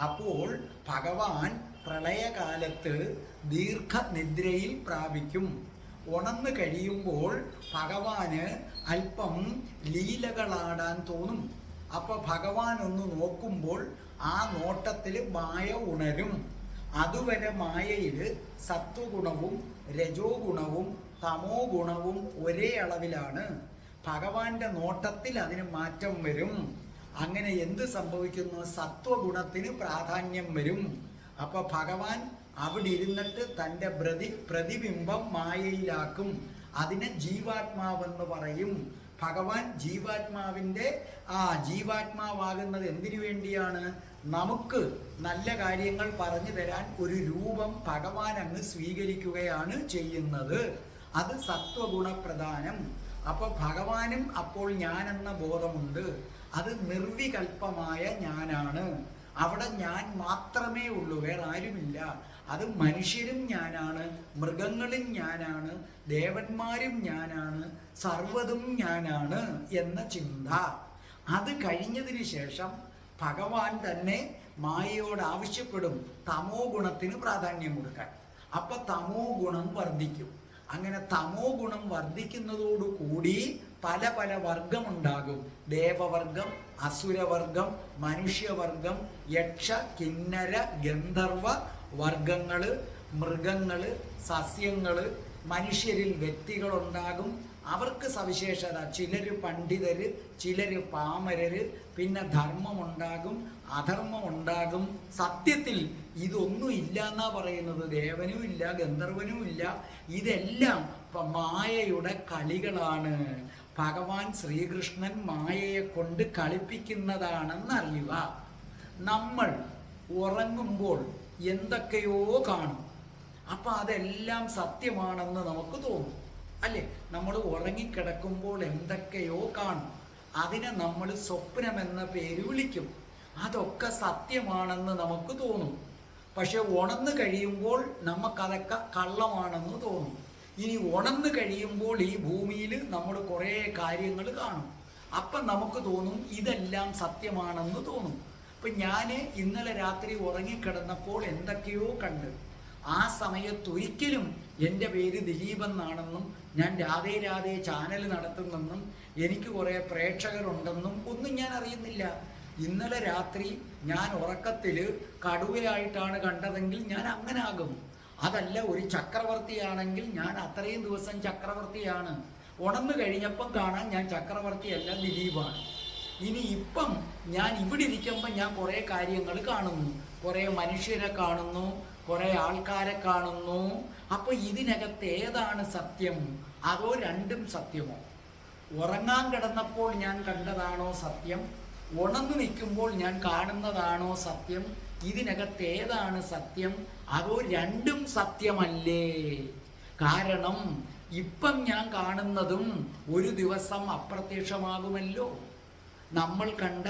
[SPEAKER 2] അപ്പോൾ ഭഗവാൻ പ്രളയകാലത്ത് ദീർഘനിദ്രയിൽ പ്രാപിക്കും. ഉണർന്നു കഴിയുമ്പോൾ ഭഗവാന് അല്പം ലീലകളാടാൻ തോന്നും. അപ്പോൾ ഭഗവാൻ ഒന്ന് നോക്കുമ്പോൾ ആ നോട്ടത്തിൽ മായ ഉണരും. അതുവരെ മായയിൽ സത്വഗുണവും രജോ ഗുണവും തമോ ഗുണവും ഒരേ അളവിലാണ്. ഭഗവാന്റെ നോട്ടത്തിൽ അതിന് മാറ്റം വരും. അങ്ങനെ എന്ത് സംഭവിക്കുന്നു? സത്വഗുണത്തിന് പ്രാധാന്യം വരും. അപ്പൊ ഭഗവാൻ അവിടെ ഇരുന്നിട്ട് തൻ്റെ പ്രതിബിംബം മായയിലാക്കും. അതിനെ ജീവാത്മാവെന്ന് പറയും. ഭഗവാൻ ജീവാത്മാവാകുന്നത് എന്തിനു വേണ്ടിയാണ്? നമുക്ക് നല്ല കാര്യങ്ങൾ പറഞ്ഞു തരാൻ ഒരു രൂപം ഭഗവാൻ അങ്ങ് സ്വീകരിക്കുകയാണ് ചെയ്യുന്നത്. അത് സത്വഗുണപ്രധാനം. അപ്പോൾ ഭഗവാനും അപ്പോൾ ഞാനെന്ന ബോധമുണ്ട്. അത് നിർവികൽപ്പമായ ഞാനാണ്. അവിടെ ഞാൻ മാത്രമേ ഉള്ളൂ, വേറെ ആരുമില്ല. അത് മനുഷ്യരും ഞാനാണ്, മൃഗങ്ങളും ഞാനാണ്, ദേവന്മാരും ഞാനാണ്, സർവ്വതും ഞാനാണ് എന്ന ചിന്ത. അത് കഴിഞ്ഞതിന് ശേഷം ഭഗവാൻ തന്നെ മായയോട് ആവശ്യപ്പെടും തമോ ഗുണത്തിന് പ്രാധാന്യം കൊടുക്കാൻ. അപ്പം തമോ ഗുണം വർദ്ധിക്കും. അങ്ങനെ തമോ ഗുണം വർദ്ധിക്കുന്നതോടുകൂടി പല പല വർഗമുണ്ടാകും. ദേവവർഗം, അസുരവർഗം, മനുഷ്യവർഗം, യക്ഷ, കിന്നര, ഗന്ധർവ വർഗങ്ങള്, മൃഗങ്ങള്, സസ്യങ്ങള്, മനുഷ്യരിൽ വ്യക്തികളുണ്ടാകും. അവർക്ക് സവിശേഷത. ചിലര് പണ്ഡിതര്, ചിലര് പാമരര്, പിന്നെ ധർമ്മമുണ്ടാകും, അധർമ്മമുണ്ടാകും. സത്യത്തിൽ ഇതൊന്നും ഇല്ല എന്നാ പറയുന്നത്. ദേവനും ഇല്ല, ഗന്ധർവനും ഇല്ല. ഇതെല്ലാം മായയുടെ കളികളാണ്. ഭഗവാൻ ശ്രീകൃഷ്ണൻ മായയെ കൊണ്ട് കളിപ്പിക്കുന്നതാണെന്നറിയുക. നമ്മൾ ഉറങ്ങുമ്പോൾ എന്തൊക്കെയോ കാണും. അപ്പം അതെല്ലാം സത്യമാണെന്ന് നമുക്ക് തോന്നും, അല്ലേ? നമ്മൾ ഉറങ്ങിക്കിടക്കുമ്പോൾ എന്തൊക്കെയോ കാണും. അതിനെ നമ്മൾ സ്വപ്നമെന്ന പേര് വിളിക്കും. അതൊക്കെ സത്യമാണെന്ന് നമുക്ക് തോന്നും. പക്ഷെ ഉണർന്നു കഴിയുമ്പോൾ നമുക്കതൊക്കെ കള്ളമാണെന്ന് തോന്നും. ഇനി ഉണർന്നു കഴിയുമ്പോൾ ഈ ഭൂമിയിൽ നമ്മൾ കുറേ കാര്യങ്ങൾ കാണും. അപ്പം നമുക്ക് തോന്നും ഇതെല്ലാം സത്യമാണെന്ന് തോന്നും. അപ്പം ഞാൻ ഇന്നലെ രാത്രി ഉറങ്ങിക്കിടന്നപ്പോൾ എന്തൊക്കെയോ കണ്ട്. ആ സമയത്തൊരിക്കലും എൻ്റെ പേര് ദിലീപ് എന്നാണെന്നും ഞാൻ രാധേ രാധേ ചാനൽ നടത്തുന്നെന്നും എനിക്ക് കുറേ പ്രേക്ഷകരുണ്ടെന്നും ഒന്നും ഞാൻ അറിയുന്നില്ല. ഇന്നലെ രാത്രി ഞാൻ ഉറക്കത്തിൽ കടുവയായിട്ടാണ് കണ്ടതെങ്കിൽ ഞാൻ അങ്ങനെ ആകും. അതല്ല, ഒരു ചക്രവർത്തിയാണെങ്കിൽ ഞാൻ അത്രയും ദിവസം ചക്രവർത്തിയാണ്. ഉണർന്നു കഴിഞ്ഞപ്പം കാണാൻ ഞാൻ ചക്രവർത്തിയല്ല, ദിലീപാണ്. ഇനി ഇപ്പം ഞാൻ ഇവിടെ ഇരിക്കുമ്പോൾ ഞാൻ കുറേ കാര്യങ്ങൾ കാണുന്നു, കുറേ മനുഷ്യരെ കാണുന്നു, കുറേ ആൾക്കാരെ കാണുന്നു. അപ്പോൾ ഇതിനകത്ത് ഏതാണ് സത്യം? അതോ രണ്ടും സത്യമോ? ഉറങ്ങാൻ കിടന്നപ്പോൾ ഞാൻ കണ്ടതാണോ സത്യം? ഉണർന്നു നിൽക്കുമ്പോൾ ഞാൻ കാണുന്നതാണോ സത്യം? ഇതിനകത്ത് ഏതാണ് സത്യം? അതോ രണ്ടും സത്യമല്ലേ? കാരണം ഇപ്പം ഞാൻ കാണുന്നതും ഒരു ദിവസം അപ്രത്യക്ഷമാകുമല്ലോ. നമ്മൾ കണ്ട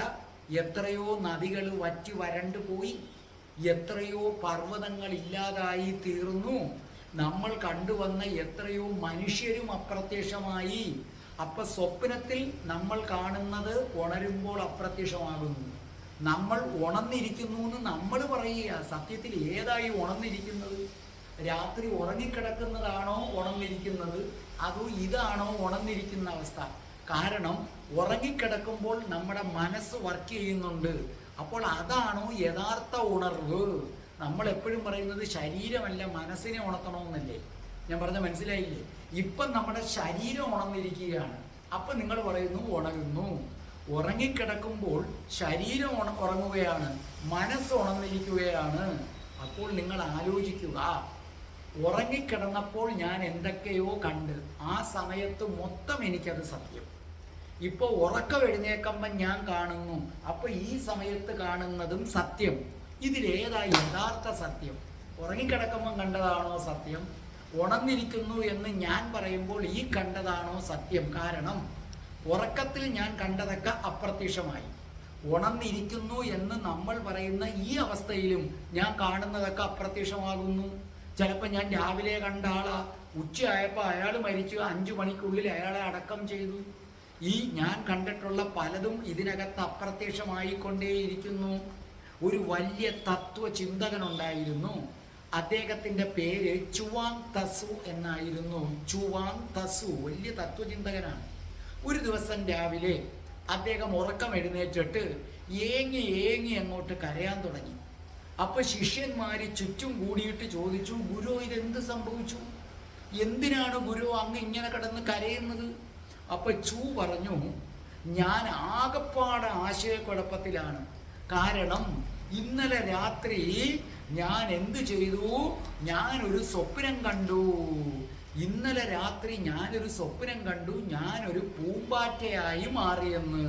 [SPEAKER 2] എത്രയോ നദികൾ വറ്റി വരണ്ടു പോയി, എത്രയോ പർവ്വതങ്ങൾ ഇല്ലാതായി തീർന്നു. നമ്മൾ കണ്ടുവന്ന എത്രയോ മനുഷ്യരും അപ്രത്യക്ഷമായി. അപ്പൊ സ്വപ്നത്തിൽ നമ്മൾ കാണുന്നത് ഉണരുമ്പോൾ അപ്രത്യക്ഷമാകുന്നു. നമ്മൾ ഉണർന്നിരിക്കുന്നു എന്ന് നമ്മൾ പറയുക. സത്യത്തിൽ ഏതായി ഉണർന്നിരിക്കുന്നത്? രാത്രി ഉറങ്ങിക്കിടക്കുന്നതാണോ ഉണർന്നിരിക്കുന്നത്, അതോ ഇതാണോ ഉണർന്നിരിക്കുന്ന അവസ്ഥ? കാരണം ഉറങ്ങിക്കിടക്കുമ്പോൾ നമ്മുടെ മനസ്സ് വർക്ക് ചെയ്യുന്നുണ്ട്. അപ്പോൾ അതാണോ യഥാർത്ഥ ഉണർവ്? നമ്മൾ എപ്പോഴും പറയുന്നത് ശരീരമല്ല മനസ്സിനെ ഉണർത്തണമെന്നല്ലേ? ഞാൻ പറഞ്ഞ മനസ്സിലായില്ലേ? ഇപ്പം നമ്മുടെ ശരീരം ഉണർന്നിരിക്കുകയാണ്. അപ്പം നിങ്ങൾ പറയുന്നു ഉണരുന്നു. ഉറങ്ങിക്കിടക്കുമ്പോൾ ശരീരം ഉറങ്ങുകയാണ്, മനസ്സ് ഉണർന്നിരിക്കുകയാണ്. അപ്പോൾ നിങ്ങൾ ആലോചിക്കുക, ഉറങ്ങിക്കിടന്നപ്പോൾ ഞാൻ എന്തൊക്കെയോ കണ്ട്, ആ സമയത്ത് മൊത്തം എനിക്കത് സത്യം. ഇപ്പോൾ ഉറക്കം എഴുന്നേക്കുമ്പം ഞാൻ കാണുന്നു, അപ്പോൾ ഈ സമയത്ത് കാണുന്നതും സത്യം. ഇതിലേതാ യഥാർത്ഥ സത്യം? ഉറങ്ങിക്കിടക്കുമ്പം കണ്ടതാണോ സത്യം? ഉണർന്നിരിക്കുന്നു എന്ന് ഞാൻ പറയുമ്പോൾ ഈ കണ്ടതാണോ സത്യം? കാരണം ഉറക്കത്തിൽ ഞാൻ കണ്ടതൊക്കെ അപ്രത്യക്ഷമായി. ഉണർന്നിരിക്കുന്നു എന്ന് നമ്മൾ പറയുന്ന ഈ അവസ്ഥയിലും ഞാൻ കാണുന്നതൊക്കെ അപ്രത്യക്ഷമാകുന്നു. ചിലപ്പോൾ ഞാൻ രാവിലെ കണ്ട ആളാ, ഉച്ചയായപ്പോൾ അയാൾ മരിച്ചു, 5 മണിക്കുള്ളിൽ അയാളെ അടക്കം ചെയ്തു. ഈ ഞാൻ കണ്ടിട്ടുള്ള പലതും ഇതിനകത്ത് അപ്രത്യക്ഷമായിക്കൊണ്ടേയിരിക്കുന്നു. ഒരു വലിയ തത്വചിന്തകനുണ്ടായിരുന്നു. അദ്ദേഹത്തിൻ്റെ പേര് ചുവാങ് തസു എന്നായിരുന്നു. ചുവാങ് തസു വലിയ തത്വചിന്തകനാണ്. ഒരു ദിവസം രാവിലെ അദ്ദേഹം ഉറക്കം എഴുന്നേറ്റിട്ട് ഏങ്ങി ഏങ്ങി അങ്ങോട്ട് കരയാൻ തുടങ്ങി. അപ്പോൾ ശിഷ്യന്മാർ ചുറ്റും കൂടിയിട്ട് ചോദിച്ചു, ഗുരു ഇതെന്ത് സംഭവിച്ചു? എന്തിനാണ് ഗുരു അങ്ങ് ഇങ്ങനെ കിടന്ന് കരയുന്നത്? അപ്പോൾ ചൂ പറഞ്ഞു, ഞാൻ ആകപ്പാടെ ആശയക്കുഴപ്പത്തിലാണ്. കാരണം ഇന്നലെ രാത്രി ഞാൻ എന്തു ചെയ്തു? ഞാനൊരു സ്വപ്നം കണ്ടു. ഇന്നലെ രാത്രി ഞാനൊരു സ്വപ്നം കണ്ടു, ഞാനൊരു പൂമ്പാറ്റയായി മാറിയെന്ന്.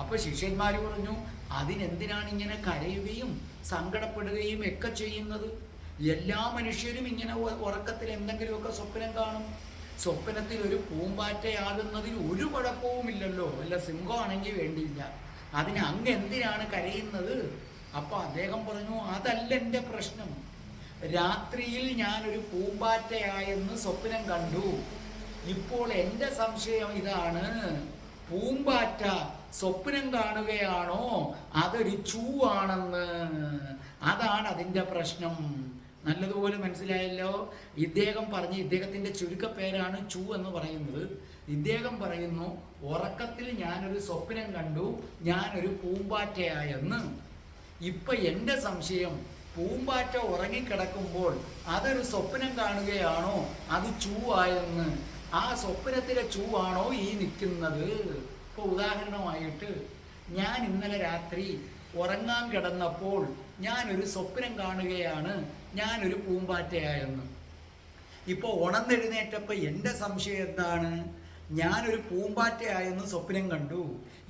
[SPEAKER 2] അപ്പൊ ശിഷ്യന്മാർ പറഞ്ഞു, അതിനെന്തിനാണ് ഇങ്ങനെ കരയുകയും സങ്കടപ്പെടുകയും ഒക്കെ ചെയ്യുന്നത്? എല്ലാ മനുഷ്യരും ഇങ്ങനെ ഉറക്കത്തിൽ എന്തെങ്കിലുമൊക്കെ സ്വപ്നം കാണും. സ്വപ്നത്തിൽ ഒരു പൂമ്പാറ്റയാകുന്നതിൽ ഒരു കുഴപ്പവുമില്ലല്ലോ. വല്ല സിംഹമാണെങ്കിൽ വേണ്ടിയില്ല. അതിന് അങ്ങ് എന്തിനാണ് കരയുന്നത്? അപ്പൊ അദ്ദേഹം പറഞ്ഞു, അതല്ല എൻ്റെ പ്രശ്നം. രാത്രിയിൽ ഞാനൊരു പൂമ്പാറ്റയായെന്ന് സ്വപ്നം കണ്ടു. ഇപ്പോൾ എൻ്റെ സംശയം ഇതാണ്, പൂമ്പാറ്റ സ്വപ്നം കാണുകയാണോ അതൊരു ചൂ ആണെന്ന്? അതാണ് അതിൻ്റെ പ്രശ്നം. നല്ലതുപോലെ മനസ്സിലായല്ലോ. ഇദ്ദേഹത്തിൻ്റെ ചുരുക്കപ്പേരാണ് ചൂ എന്ന് പറയുന്നത്. ഇദ്ദേഹം പറയുന്നു, ഉറക്കത്തിൽ ഞാനൊരു സ്വപ്നം കണ്ടു, ഞാനൊരു പൂമ്പാറ്റയായെന്ന്. ഇപ്പം എൻ്റെ സംശയം, പൂമ്പാറ്റ ഉറങ്ങിക്കിടക്കുമ്പോൾ അതൊരു സ്വപ്നം കാണുകയാണോ അത് ചൂ ആയെന്ന്? ആ സ്വപ്നത്തിലെ ചൂ ആണോ ഈ നിൽക്കുന്നത്? ഇപ്പോൾ ഉദാഹരണമായിട്ട്, ഞാൻ ഇന്നലെ രാത്രി ഉറങ്ങാൻ കിടന്നപ്പോൾ ഞാനൊരു സ്വപ്നം കാണുകയാണ്, ഞാനൊരു പൂമ്പാറ്റയായെന്ന്. ഇപ്പോൾ ഉണർന്നെഴുന്നേറ്റപ്പോൾ എൻ്റെ സംശയം എന്താണ്? ഞാനൊരു പൂമ്പാറ്റയായെന്ന് സ്വപ്നം കണ്ടു.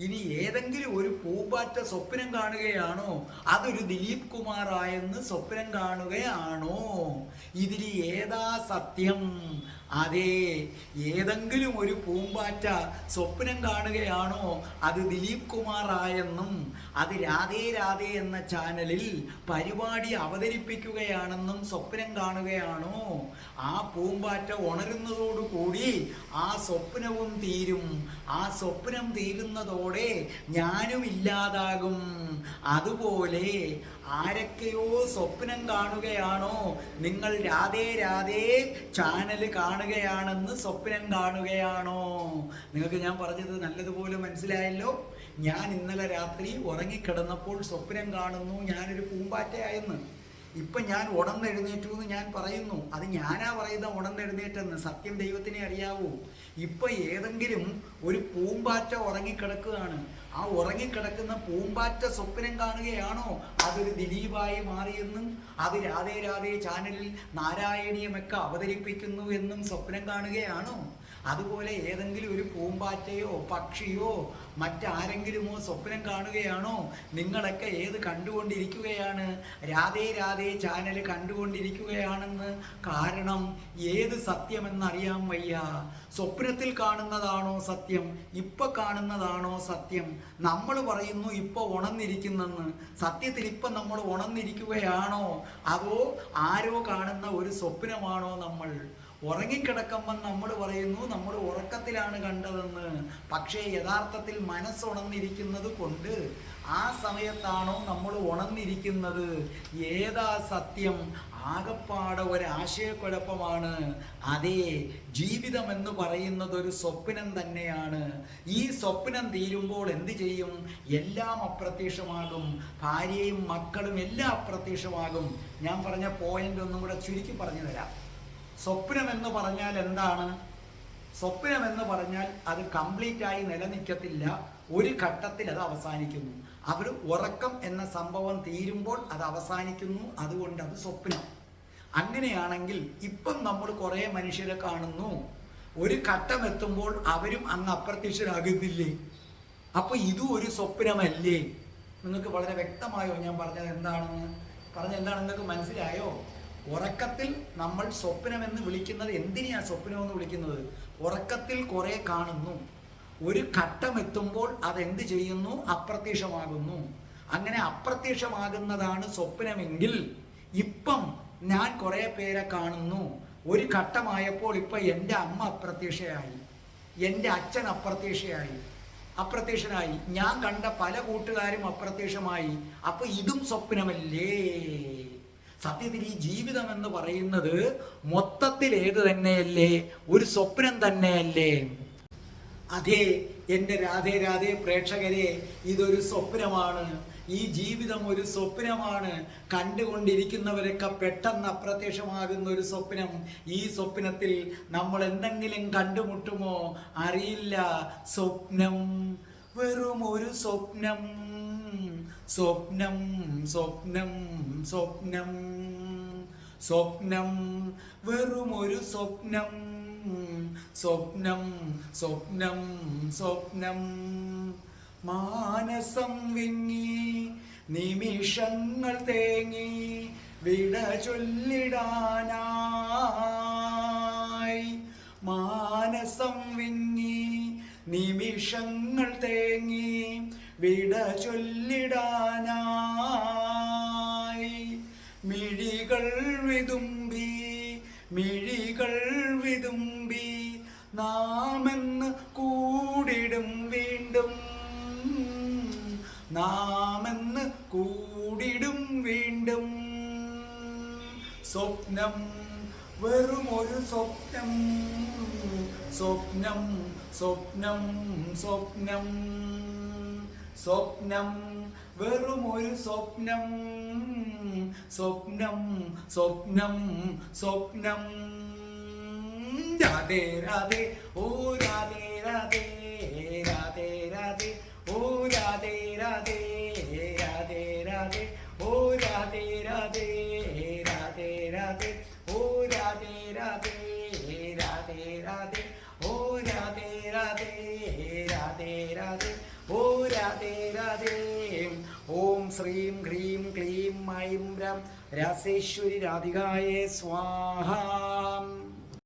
[SPEAKER 2] ഇനി ഏതെങ്കിലും ഒരു പൂമ്പാറ്റ സ്വപ്നം കാണുകയാണോ അതൊരു ദിലീപ് കുമാർ ആയെന്ന് സ്വപ്നം കാണുകയാണോ? ഇതിൽ ഏതാ സത്യം? അതെ, ഏതെങ്കിലും ഒരു പൂമ്പാറ്റ സ്വപ്നം കാണുകയാണോ അത് ദിലീപ് കുമാർ ആയെന്നും അത് രാധേ രാധേ എന്ന ചാനലിൽ പരിപാടി അവതരിപ്പിക്കുകയാണെന്നും സ്വപ്നം കാണുകയാണോ? ആ പൂമ്പാറ്റ ഉണരുന്നതോടുകൂടി ആ സ്വപ്നവും തീരും. ആ സ്വപ്നം തീരുന്നതോടെ ഞാനും ഇല്ലാതാകും. അതുപോലെ ആരൊക്കെയോ സ്വപ്നം കാണുകയാണോ നിങ്ങൾ രാധേ രാധേ ചാനൽ കാണുകയാണെന്ന് സ്വപ്നം കാണുകയാണോ? നിങ്ങൾക്ക് ഞാൻ പറഞ്ഞത് നല്ലതുപോലെ മനസ്സിലായല്ലോ. ഞാൻ ഇന്നലെ രാത്രി ഉറങ്ങിക്കിടന്നപ്പോൾ സ്വപ്നം കാണുന്നു, ഞാനൊരു പൂമ്പാറ്റയായെന്ന്. ഇപ്പം ഞാൻ ഉണർന്നെഴുന്നേറ്റു എന്ന് ഞാൻ പറയുന്നു. അത് ഞാനാ പറയുന്ന ഉണർന്നെഴുന്നേറ്റെന്ന്. സത്യം ദൈവത്തിനെ അറിയാവൂ. ഇപ്പം ഏതെങ്കിലും ഒരു പൂമ്പാറ്റ ഉറങ്ങിക്കിടക്കുകയാണ്. ആ ഉറങ്ങിക്കിടക്കുന്ന പൂമ്പാറ്റ സ്വപ്നം കാണുകയാണോ അതൊരു ദിലീപായി മാറിയെന്നും അത് രാധേ രാധേ ചാനലിൽ നാരായണീയമൊക്കെ അവതരിപ്പിക്കുന്നു എന്നും സ്വപ്നം കാണുകയാണോ? അതുപോലെ ഏതെങ്കിലും ഒരു പൂമ്പാറ്റയോ പക്ഷിയോ മറ്റാരെങ്കിലുമോ സ്വപ്നം കാണുകയാണോ? നിങ്ങളൊക്കെ ഏത് കണ്ടുകൊണ്ടിരിക്കുകയാണ്? രാധേ രാധേ ചാനൽ കണ്ടുകൊണ്ടിരിക്കുകയാണെന്ന്. കാരണം ഏത് സത്യമെന്നറിയാൻ വയ്യ. സ്വപ്നത്തിൽ കാണുന്നതാണോ സത്യം? ഇപ്പം കാണുന്നതാണോ സത്യം? നമ്മൾ പറയുന്നു ഇപ്പോൾ ഉണർന്നിരിക്കുന്നെന്ന്. സത്യത്തിൽ ഇപ്പം നമ്മൾ ഉണർന്നിരിക്കുകയാണോ അതോ ആരോ കാണുന്ന ഒരു സ്വപ്നമാണോ നമ്മൾ? ഉറങ്ങിക്കിടക്കുമ്പം നമ്മൾ പറയുന്നു നമ്മൾ ഉറക്കത്തിലാണ് കണ്ടതെന്ന്. പക്ഷേ യഥാർത്ഥത്തിൽ മനസ്സുണർന്നിരിക്കുന്നത് കൊണ്ട് ആ സമയത്താണോ നമ്മൾ ഉണർന്നിരിക്കുന്നത്? ഏതാ സത്യം? ആകപ്പാടെ ഒരാശയക്കുഴപ്പമാണ്. അതേ, ജീവിതം എന്ന് പറയുന്നത് ഒരു സ്വപ്നം തന്നെയാണ്. ഈ സ്വപ്നം തീരുമ്പോൾ എന്ത് ചെയ്യും? എല്ലാം അപ്രത്യക്ഷമാകും. ഭാര്യയും മക്കളും എല്ലാം അപ്രത്യക്ഷമാകും. ഞാൻ പറഞ്ഞ പോയിന്റ് ഒന്നും കൂടെ ചുരുക്കി പറഞ്ഞു തരാം. സ്വപ്നം എന്ന് പറഞ്ഞാൽ എന്താണ്? സ്വപ്നം എന്ന് പറഞ്ഞാൽ അത് കംപ്ലീറ്റ് ആയി നിലനിൽക്കത്തില്ല. ഒരു ഘട്ടത്തിൽ അത് അവസാനിക്കുന്നു. അവർ ഉറക്കം എന്ന സംഭവം തീരുമ്പോൾ അത് അവസാനിക്കുന്നു. അതുകൊണ്ട് അത് സ്വപ്നം. അങ്ങനെയാണെങ്കിൽ ഇപ്പം നമ്മൾ കുറേ മനുഷ്യരെ കാണുന്നു, ഒരു ഘട്ടം എത്തുമ്പോൾ അവരും അങ്ങ് അപ്രത്യക്ഷരാകുന്നില്ലേ? അപ്പൊ ഇതും ഒരു സ്വപ്നമല്ലേ? നിങ്ങൾക്ക് വളരെ വ്യക്തമായോ ഞാൻ പറഞ്ഞത് എന്താണെന്ന്? നിങ്ങൾക്ക് മനസ്സിലായോ? ഉറക്കത്തിൽ നമ്മൾ സ്വപ്നമെന്ന് വിളിക്കുന്നത് എന്തിനെയാണ് സ്വപ്നമെന്ന് വിളിക്കുന്നത്? ഉറക്കത്തിൽ കുറെ കാണുന്നു, ഒരു ഘട്ടം എത്തുമ്പോൾ അതെന്ത് ചെയ്യുന്നു? അപ്രത്യക്ഷമാകുന്നു. അങ്ങനെ അപ്രത്യക്ഷമാകുന്നതാണ് സ്വപ്നമെങ്കിൽ ഇപ്പം ഞാൻ കുറെ പേരെ കാണുന്നു, ഒരു ഘട്ടമായപ്പോൾ ഇപ്പൊ എൻ്റെ അമ്മ അപ്രത്യക്ഷയായി, എൻ്റെ അച്ഛൻ അപ്രത്യക്ഷനായി, ഞാൻ കണ്ട പല കൂട്ടുകാരും അപ്രത്യക്ഷമായി. അപ്പൊ ഇതും സ്വപ്നമല്ലേ? സത്യത്തിൽ ഈ ജീവിതം എന്ന് പറയുന്നത് മൊത്തത്തിൽ ഏത് തന്നെയല്ലേ? ഒരു സ്വപ്നം തന്നെയല്ലേ? അതെ എൻ്റെ രാധേ പ്രേക്ഷകരെ, ഇതൊരു സ്വപ്നമാണ്. ഈ ജീവിതം ഒരു സ്വപ്നമാണ്. കണ്ടുകൊണ്ടിരിക്കുന്നവരൊക്കെ പെട്ടെന്ന് അപ്രത്യക്ഷമാകുന്ന ഒരു സ്വപ്നം. ഈ സ്വപ്നത്തിൽ നമ്മൾ എന്തെങ്കിലും കണ്ടുമുട്ടുമോ അറിയില്ല. സ്വപ്നം വെറും ഒരു സ്വപ്നം, സ്വപ്നം സ്വപ്നം സ്വപ്നം സ്വപ്നം വെറും ഒരു സ്വപ്നം, സ്വപ്നം സ്വപ്നം സ്വപ്നം. മാനസം വിങ്ങി നിമിഷങ്ങൾ തേങ്ങി വിട ചൊല്ലിടാനായി. മാനസം വിങ്ങി നിമിഷങ്ങൾ തേങ്ങി വിട ചൊല്ലിടാനായി. മിഴികൾ വിതുമ്പി നാമെന്ന് കൂടിടും വീണ്ടും, നാമെന്ന് കൂടിടും വീണ്ടും. സ്വപ്നം വെറും ഒരു സ്വപ്നം, സ്വപ്നം സ്വപ്നം സ്വപ്നം സ്വപ്നം വെറും ഒരു സ്വപ്നം, സ്വപ്നം സ്വപ്നം സ്വപ്നം. രാധേ രാധേ ഓ രാധേ രാധേ രാധേ രാധേ ഓ രാധേ രാധേ രാധേ രാധേ ഓ രാധേ രാധേ രാധേ രാധേ ഓ രാധേ രാധേ രാധേ രാധേ ഓ രാധേ രാധേ രാധേ രാധേ ഓ രാധേ രാധേ. ഓം ശ്രീം ഹ്രീം ക്ലീം ഐം രം രാസേശ്വരി രാധികായേ സ്വാഹ.